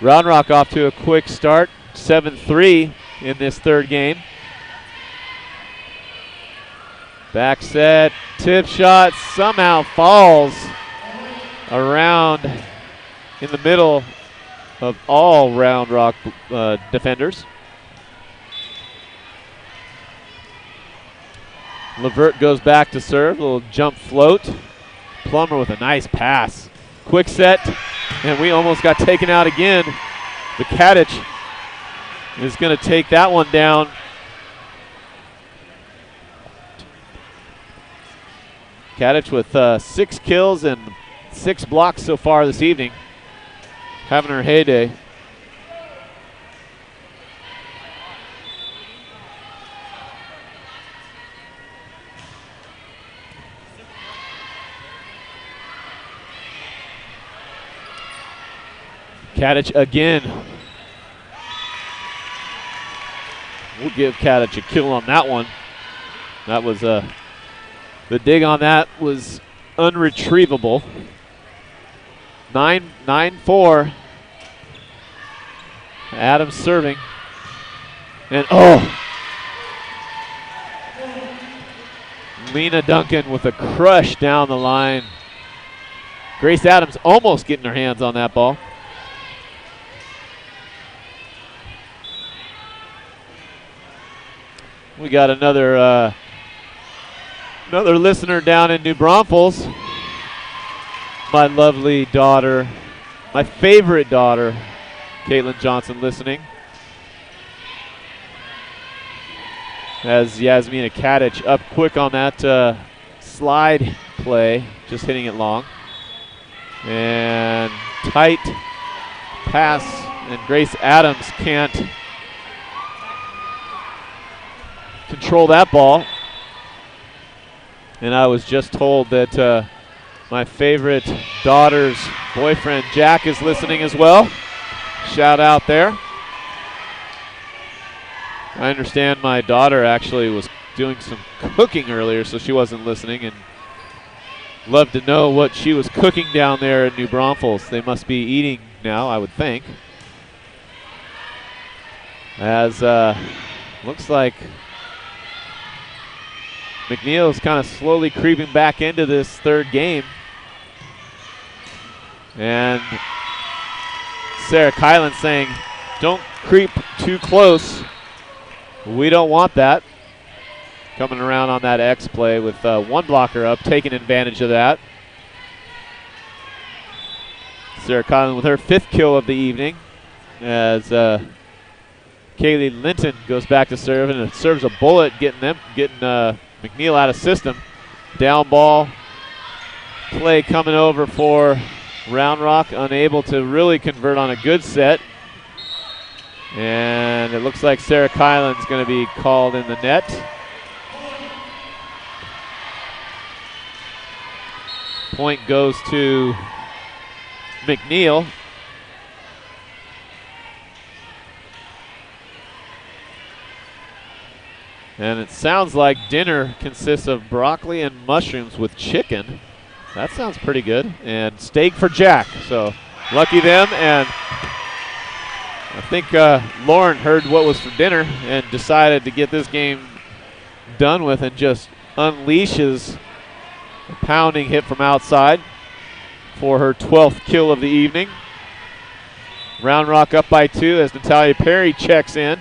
Round Rock off to a quick start, 7-3 in this third game. Back set, tip shot somehow falls around in the middle of all Round Rock defenders. Levert goes back to serve, a little jump float. Plummer with a nice pass. Quick set, and we almost got taken out again. The Kadich is going to take that one down. Kadich with 6 kills and 6 blocks so far this evening. Having her heyday. Kadich again. We'll give Kadich a kill on that one. That was the dig on that was unretrievable. 9-4. Adams serving. And Lena Duncan with a crush down the line. Grace Adams almost getting her hands on that ball. We got another listener down in New Braunfels. My lovely daughter, my favorite daughter, Caitlin Johnson, listening. As Yasmina Kadich up quick on that slide play, just hitting it long. And tight pass, and Grace Adams can't control that ball. And I was just told that my favorite daughter's boyfriend, Jack, is listening as well. Shout out there. I understand my daughter actually was doing some cooking earlier, so she wasn't listening, and love to know what she was cooking down there in New Braunfels. They must be eating now, I would think. As looks like McNeil is kind of slowly creeping back into this third game. And Sarah Kylan saying, don't creep too close. We don't want that. Coming around on that X play with one blocker up, taking advantage of that. Sarah Kylan with her 5th kill of the evening as Kaylee Linton goes back to serve and it serves a bullet, getting McNeil out of system. Down ball play coming over for Round Rock, unable to really convert on a good set. And it looks like Sarah Kylan's going to be called in the net. Point goes to McNeil. And it sounds like dinner consists of broccoli and mushrooms with chicken. That sounds pretty good. And steak for Jack. So lucky them. And I think Lauren heard what was for dinner and decided to get this game done with and just unleashes a pounding hit from outside for her 12th kill of the evening. Round Rock up by 2 as Natalia Perry checks in.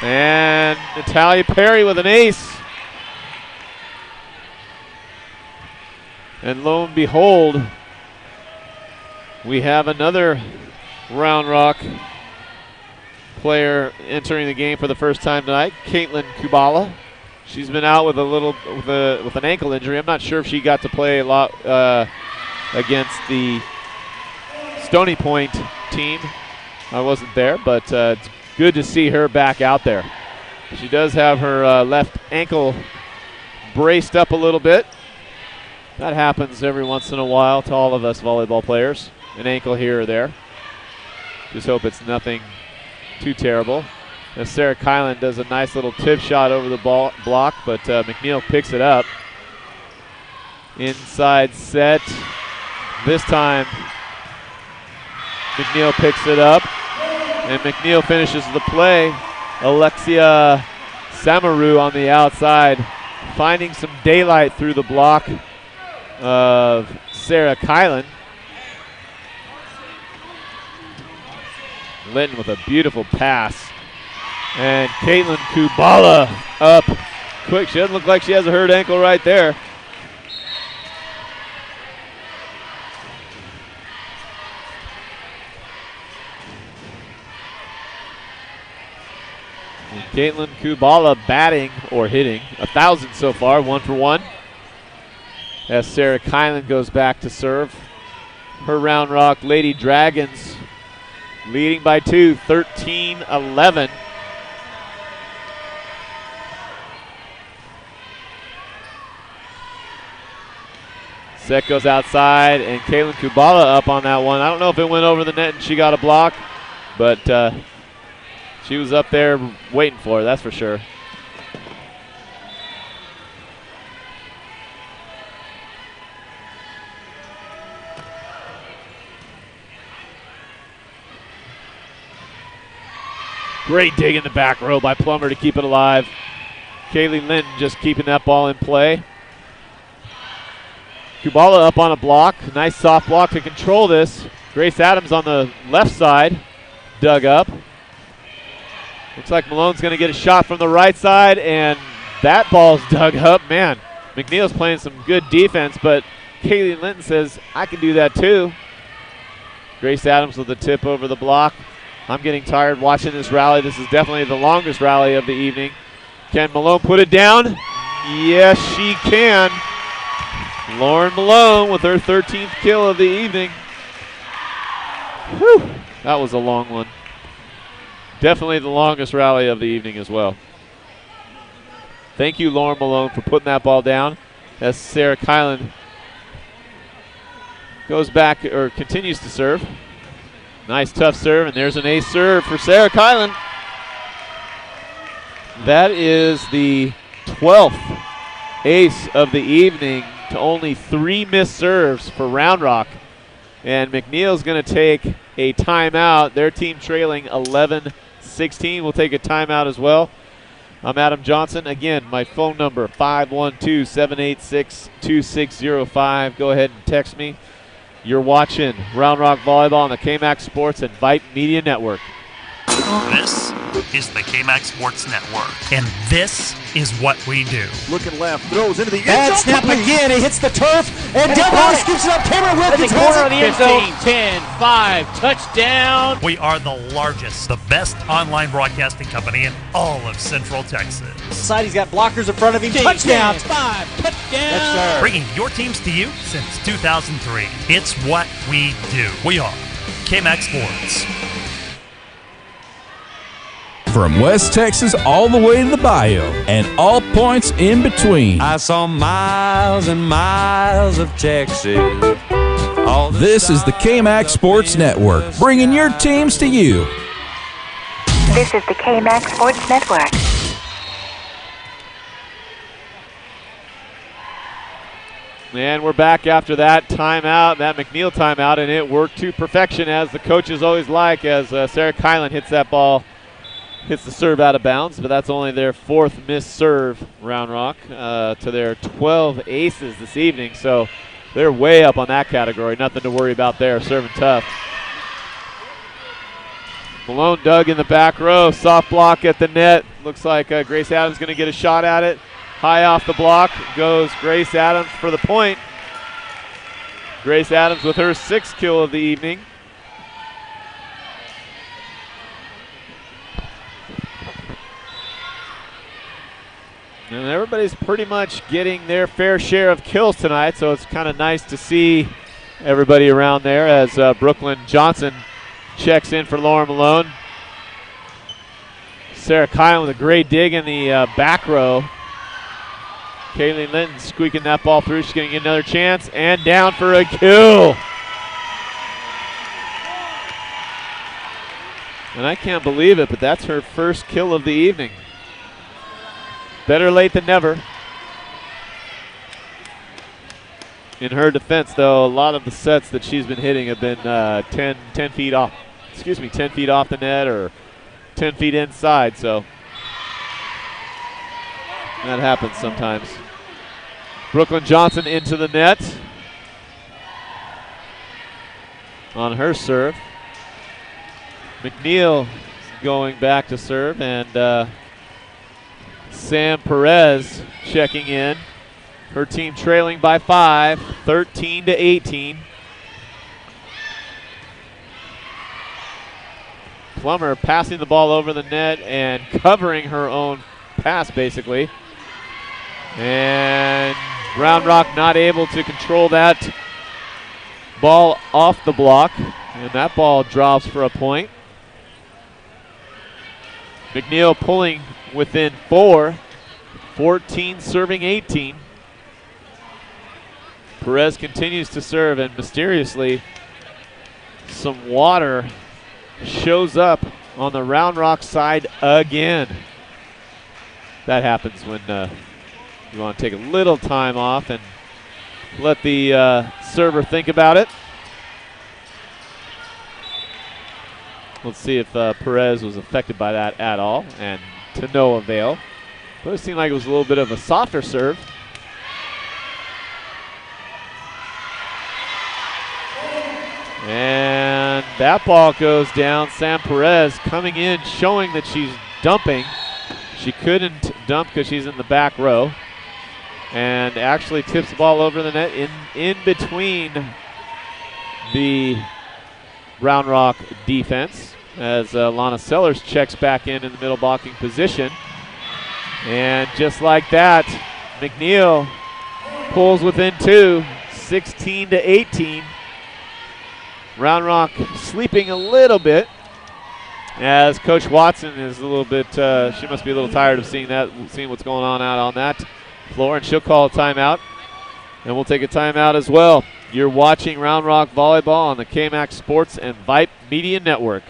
And Natalia Perry with an ace. And lo and behold, we have another Round Rock player entering the game for the first time tonight, Caitlin Kubala. She's been out with with an ankle injury. I'm not sure if she got to play a lot against the Stony Point team. I wasn't there, but it's good to see her back out there. She does have her left ankle braced up a little bit. That happens every once in a while to all of us volleyball players. An ankle here or there. Just hope it's nothing too terrible. As Sarah Kylan does a nice little tip shot over the block, but McNeil picks it up. Inside set. This time, McNeil picks it up, and McNeil finishes the play. Alexia Samaru on the outside, finding some daylight through the block of Sarah Kylan. Linton with a beautiful pass. And Caitlin Kubala up quick. She doesn't look like she has a hurt ankle right there. And Caitlin Kubala batting or hitting 1,000 so far, 1 for 1. As Sarah Kylan goes back to serve. Her Round Rock Lady Dragons leading by 2, 13-11. Set goes outside, and Caitlin Kubala up on that one. I don't know if it went over the net and she got a block, but she was up there waiting for it, that's for sure. Great dig in the back row by Plummer to keep it alive. Kaylee Linton just keeping that ball in play. Kubala up on a block. Nice soft block to control this. Grace Adams on the left side. Dug up. Looks like Malone's going to get a shot from the right side, and that ball's dug up. Man, McNeil's playing some good defense, but Kaylee Linton says, I can do that too. Grace Adams with the tip over the block. I'm getting tired watching this rally. This is definitely the longest rally of the evening. Can Malone put it down? Yes, she can. Lauren Malone with her 13th kill of the evening. Whew, that was a long one. Definitely the longest rally of the evening as well. Thank you, Lauren Malone, for putting that ball down. As Sarah Kylan goes back or continues to serve. Nice tough serve, and there's an ace serve for Sarah Kylan. That is the 12th ace of the evening to only 3 missed serves for Round Rock. And McNeil's going to take a timeout. Their team trailing 11-16 will take a timeout as well. I'm Adam Johnson. Again, my phone number, 512-786-2605. Go ahead and text me. You're watching Round Rock Volleyball on the KMAX Sports and Vype Media Network. This is the KMAX Sports Network, and this is what we do. Looking left, throws into the end Bad zone. snap again. He hits the turf, and Delmar scoops it up. Cameron Wilkins has it. Of the end zone. 10, 5, touchdown. We are the largest, the best online broadcasting company in all of Central Texas. Society's got blockers in front of him. Touchdown. 5, touchdown. Yes, sir. Bringing your teams to you since 2003. It's what we do. We are KMAX Sports. From West Texas all the way to the Bayou and all points in between. I saw miles and miles of Texas. This is the KMAX Sports Network, bringing your teams to you. This is the KMAX Sports Network. And we're back after that timeout, that McNeil timeout, and it worked to perfection, as the coaches always like, as Sarah Kylan hits that ball. Hits the serve out of bounds, but that's only their 4th missed serve, Round Rock, to their 12 aces this evening. So they're way up on that category. Nothing to worry about there, serving tough. Malone dug in the back row, soft block at the net. Looks like Grace Adams going to get a shot at it. High off the block goes Grace Adams for the point. Grace Adams with her 6th kill of the evening. And everybody's pretty much getting their fair share of kills tonight, so it's kind of nice to see everybody around there as Brooklyn Johnson checks in for Lauren Malone. Sarah Kylan with a great dig in the back row. Kayleen Linton squeaking that ball through. She's going to get another chance, and down for a kill. And I can't believe it, but that's her first kill of the evening. Better late than never. In her defense, though, a lot of the sets that she's been hitting have been 10 feet off. 10 feet off the net or 10 feet inside. So that happens sometimes. Brooklyn Johnson into the net on her serve. McNeil going back to serve, and Sam Perez checking in. Her team trailing by 5, 13-18. Plummer passing the ball over the net and covering her own pass, basically. And Round Rock not able to control that ball off the block. And that ball drops for a point. McNeil pulling within 4, 14 serving 18. Perez continues to serve, and mysteriously some water shows up on the Round Rock side again. That happens when you want to take a little time off and let the server think about it. Let's see if Perez was affected by that at all, and to no avail. But it seemed like it was a little bit of a softer serve. And that ball goes down. Sam Perez coming in, showing that she's dumping. She couldn't dump because she's in the back row. And actually tips the ball over the net in between the Round Rock defense, as Lana Sellers checks back in the middle blocking position. And just like that, McNeil pulls within 2, 16-18. Round Rock sleeping a little bit, as Coach Watson is a little bit, she must be a little tired of seeing what's going on out on that floor, and she'll call a timeout. And we'll take a timeout as well. You're watching Round Rock Volleyball on the KMAX Sports and Vype Media Network.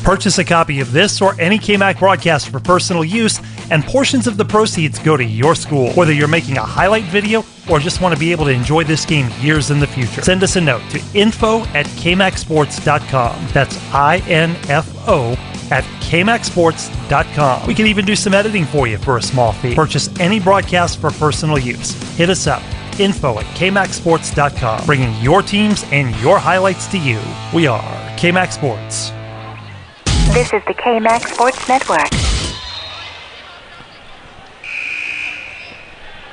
Purchase a copy of this or any KMAC broadcast for personal use, and portions of the proceeds go to your school. Whether you're making a highlight video or just want to be able to enjoy this game years in the future, send us a note to info@kmaxsports.com. That's info@kmaxsports.com. We can even do some editing for you for a small fee. Purchase any broadcast for personal use. Hit us up. info@kmaxsports.com. Bringing your teams and your highlights to you. We are KMAX Sports. This is the KMAX Sports Network.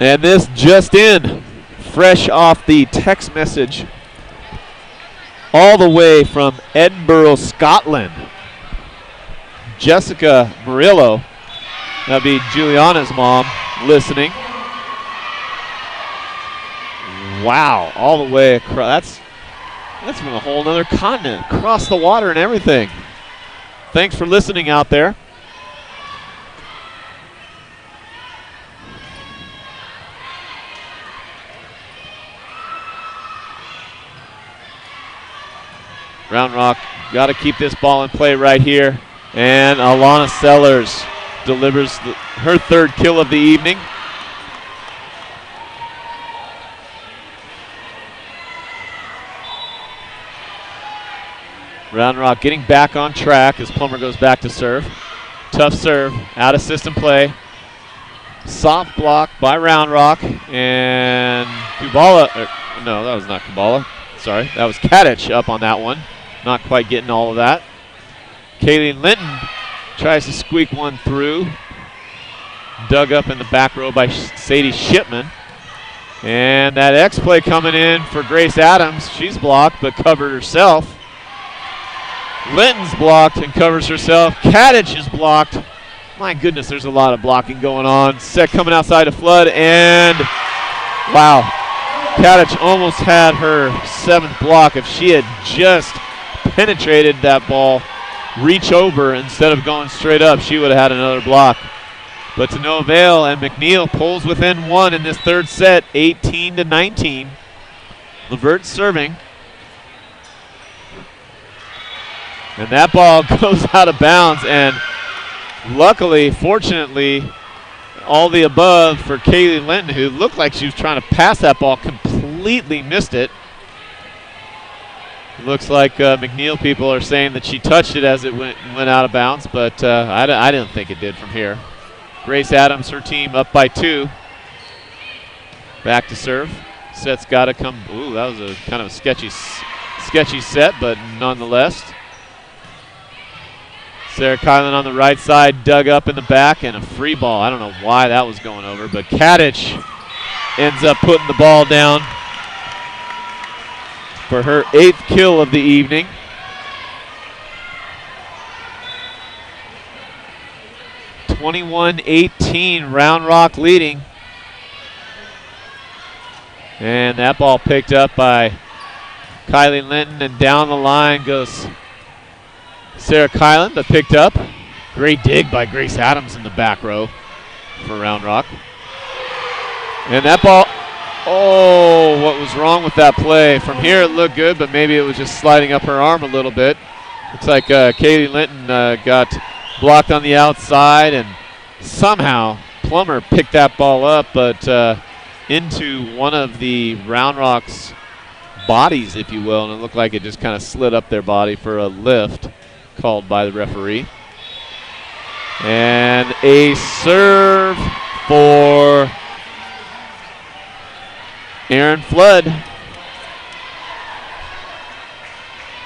And this just in, fresh off the text message, all the way from Edinburgh, Scotland. Jessica Murillo, that'd be Juliana's mom, listening. Wow, all the way across. That's from a whole other continent, across the water and everything. Thanks for listening out there. Round Rock got to keep this ball in play right here. And Alana Sellers delivers her third kill of the evening. Round Rock getting back on track as Plummer goes back to serve. Tough serve, out of system play. Soft block by Round Rock, and Kubala, no, that was not Kubala. Sorry, that was Kadich up on that one. Not quite getting all of that. Kaylee Linton tries to squeak one through. Dug up in the back row by Sadie Shipman. And that X play coming in for Grace Adams. She's blocked but covered herself. Linton's blocked and covers herself. Kadich is blocked. My goodness, there's a lot of blocking going on. Set coming outside to Flood, and wow. Kadich almost had her 7th block. If she had just penetrated that ball, reach over instead of going straight up, she would have had another block. But to no avail, and McNeil pulls within 1 in this third set, 18-19. Levert serving. And that ball goes out of bounds, and luckily, fortunately, all the above for Kaylee Linton, who looked like she was trying to pass that ball, completely missed it. Looks like McNeil people are saying that she touched it as it went out of bounds, but I didn't think it did from here. Grace Adams, her team up by 2. Back to serve. Set's got to come. Ooh, that was a kind of a sketchy set, but nonetheless. Sarah Kylan on the right side, dug up in the back, and a free ball. I don't know why that was going over, but Kadich ends up putting the ball down for her 8th kill of the evening. (21-18), Round Rock leading. And that ball picked up by Kylie Linton, and down the line goes Sarah Kylan, but picked up. Great dig by Grace Adams in the back row for Round Rock. And that ball, oh, what was wrong with that play? From here it looked good, but maybe it was just sliding up her arm a little bit. Looks like Kaylee Linton got blocked on the outside, and somehow Plummer picked that ball up, but into one of the Round Rock's bodies, if you will, and it looked like it just kind of slid up their body for a lift called by the referee. And a serve for Aaron Flood.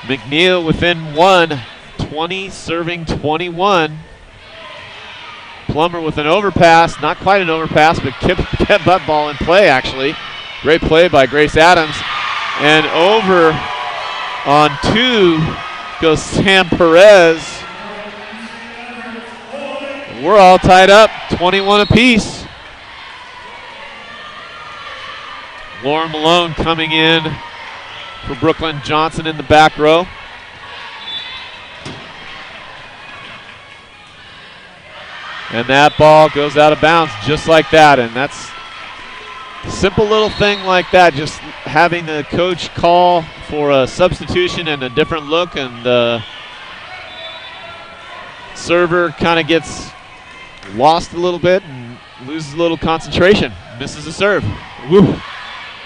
McNeil within 1, 20 serving 21. Plummer with an overpass, not quite an overpass, but kept that ball in play actually. Great play by Grace Adams. And over on 2 goes Sam Perez. We're all tied up, 21 apiece. Lauren Malone coming in for Brooklyn Johnson in the back row. And that ball goes out of bounds just like that, and that's Simple little thing like that, just having the coach call for a substitution and a different look, and the server kind of gets lost a little bit and loses a little concentration, misses a serve. Woo.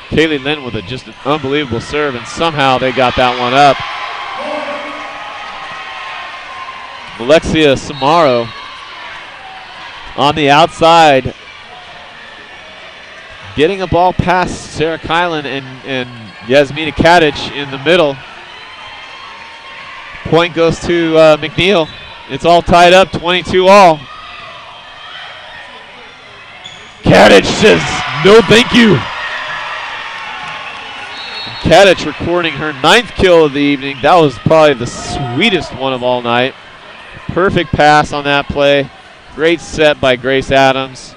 Kaylee Lynn with just an unbelievable serve, and somehow they got that one up. Alexia Samaro on the outside, getting a ball past Sarah Kylan and Yasmina Kadich in the middle. Point goes to McNeil. It's all tied up, 22 all. Kadich says, no thank you. Kadich recording her 9th kill of the evening. That was probably the sweetest one of all night. Perfect pass on that play. Great set by Grace Adams.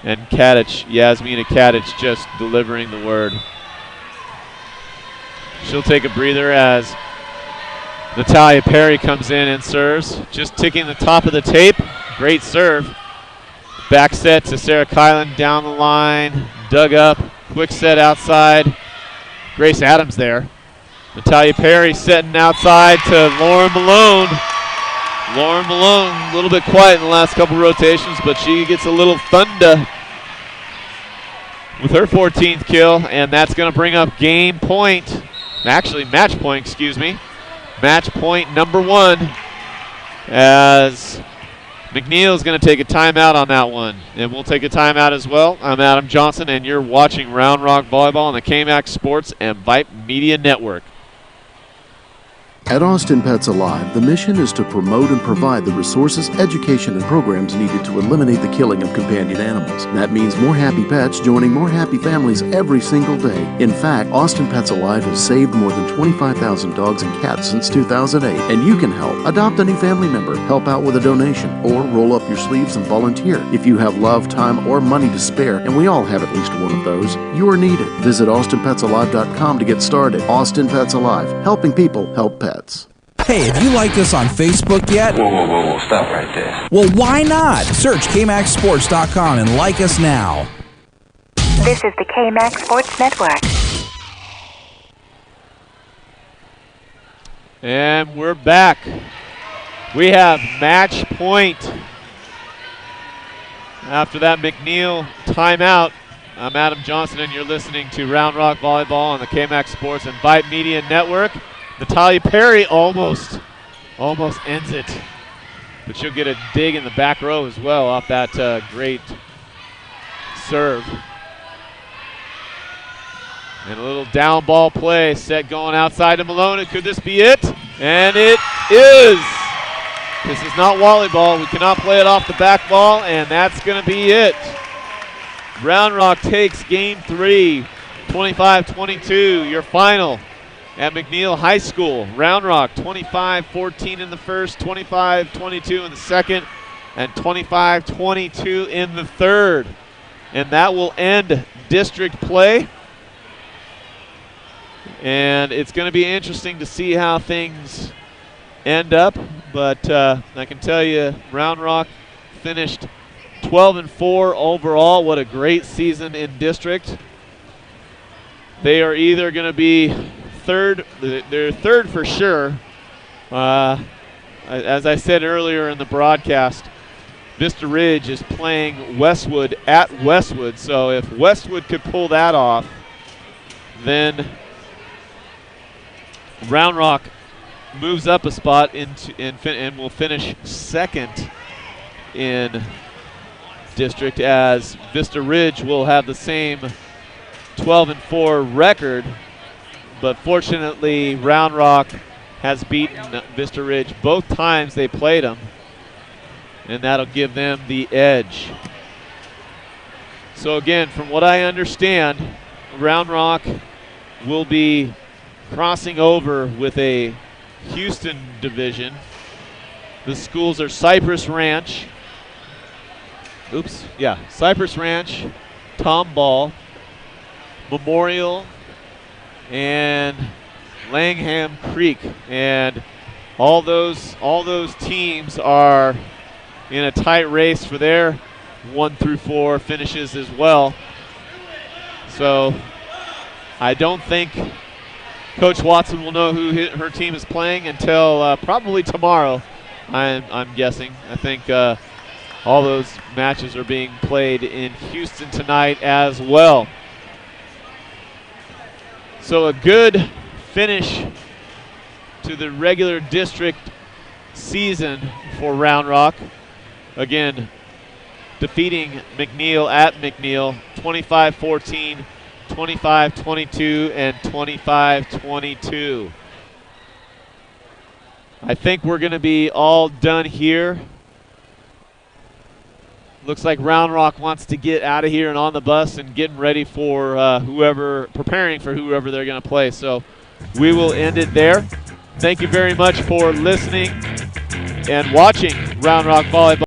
And Kadich, Yasmina Kadich, just delivering the word. She'll take a breather as Natalia Perry comes in and serves. Just ticking the top of the tape. Great serve. Back set to Sarah Kylan down the line. Dug up. Quick set outside. Grace Adams there. Natalia Perry setting outside to Lauren Malone. Lauren Malone, a little bit quiet in the last couple rotations, but she gets a little thunder with her 14th kill, and that's going to bring up game point. Actually, match point, excuse me. Match point number 1, as McNeil is going to take a timeout on that one. And we'll take a timeout as well. I'm Adam Johnson, and you're watching Round Rock Volleyball on the KMAX Sports and Vype Media Network. At Austin Pets Alive, the mission is to promote and provide the resources, education, and programs needed to eliminate the killing of companion animals. That means more happy pets joining more happy families every single day. In fact, Austin Pets Alive has saved more than 25,000 dogs and cats since 2008, and you can help. Adopt a new family member, help out with a donation, or roll up your sleeves and volunteer. If you have love, time, or money to spare, and we all have at least one of those, you are needed. Visit AustinPetsAlive.com to get started. Austin Pets Alive, helping people help pets. Hey, have you liked us on Facebook yet? Whoa, stop right there. Well, why not? Search KMAXSports.com and like us now. This is the KMAX Sports Network. And we're back. We have match point. After that McNeil timeout, I'm Adam Johnson, and you're listening to Round Rock Volleyball on the KMAX Sports and Vype Media Network. Natalia Perry almost ends it, but she'll get a dig in the back row as well off that great serve. And a little down ball play, set going outside to Malone. Could this be it? And it is. This is not volleyball. We cannot play it off the back ball, and that's going to be it. Round Rock takes game 3, 25-22, your final at McNeil High School. Round Rock 25-14 in the first, 25-22 in the second, and 25-22 in the third. And that will end district play. And it's going to be interesting to see how things end up. But I can tell you, Round Rock finished 12-4 overall. What a great season in district. They are either going to be third. They're third for sure. As I said earlier in the broadcast, Vista Ridge is playing Westwood at Westwood. So if Westwood could pull that off, then Round Rock moves up a spot and will finish second in district, as Vista Ridge will have the same 12-4 record. But fortunately, Round Rock has beaten Vista Ridge both times they played them, and that'll give them the edge. So again, from what I understand, Round Rock will be crossing over with a Houston division. The schools are Cypress Ranch, Cypress Ranch, Tomball, Memorial, and Langham Creek, and all those teams are in a tight race for their 1 through 4 finishes as well. So I don't think Coach Watson will know who her team is playing until probably tomorrow, I'm guessing. I think all those matches are being played in Houston tonight as well. So a good finish to the regular district season for Round Rock. Again, defeating McNeil at McNeil 25-14, 25-22, and 25-22. I think we're going to be all done here. Looks like Round Rock wants to get out of here and on the bus and getting ready for preparing for whoever they're going to play. So we will end it there. Thank you very much for listening and watching Round Rock Volleyball.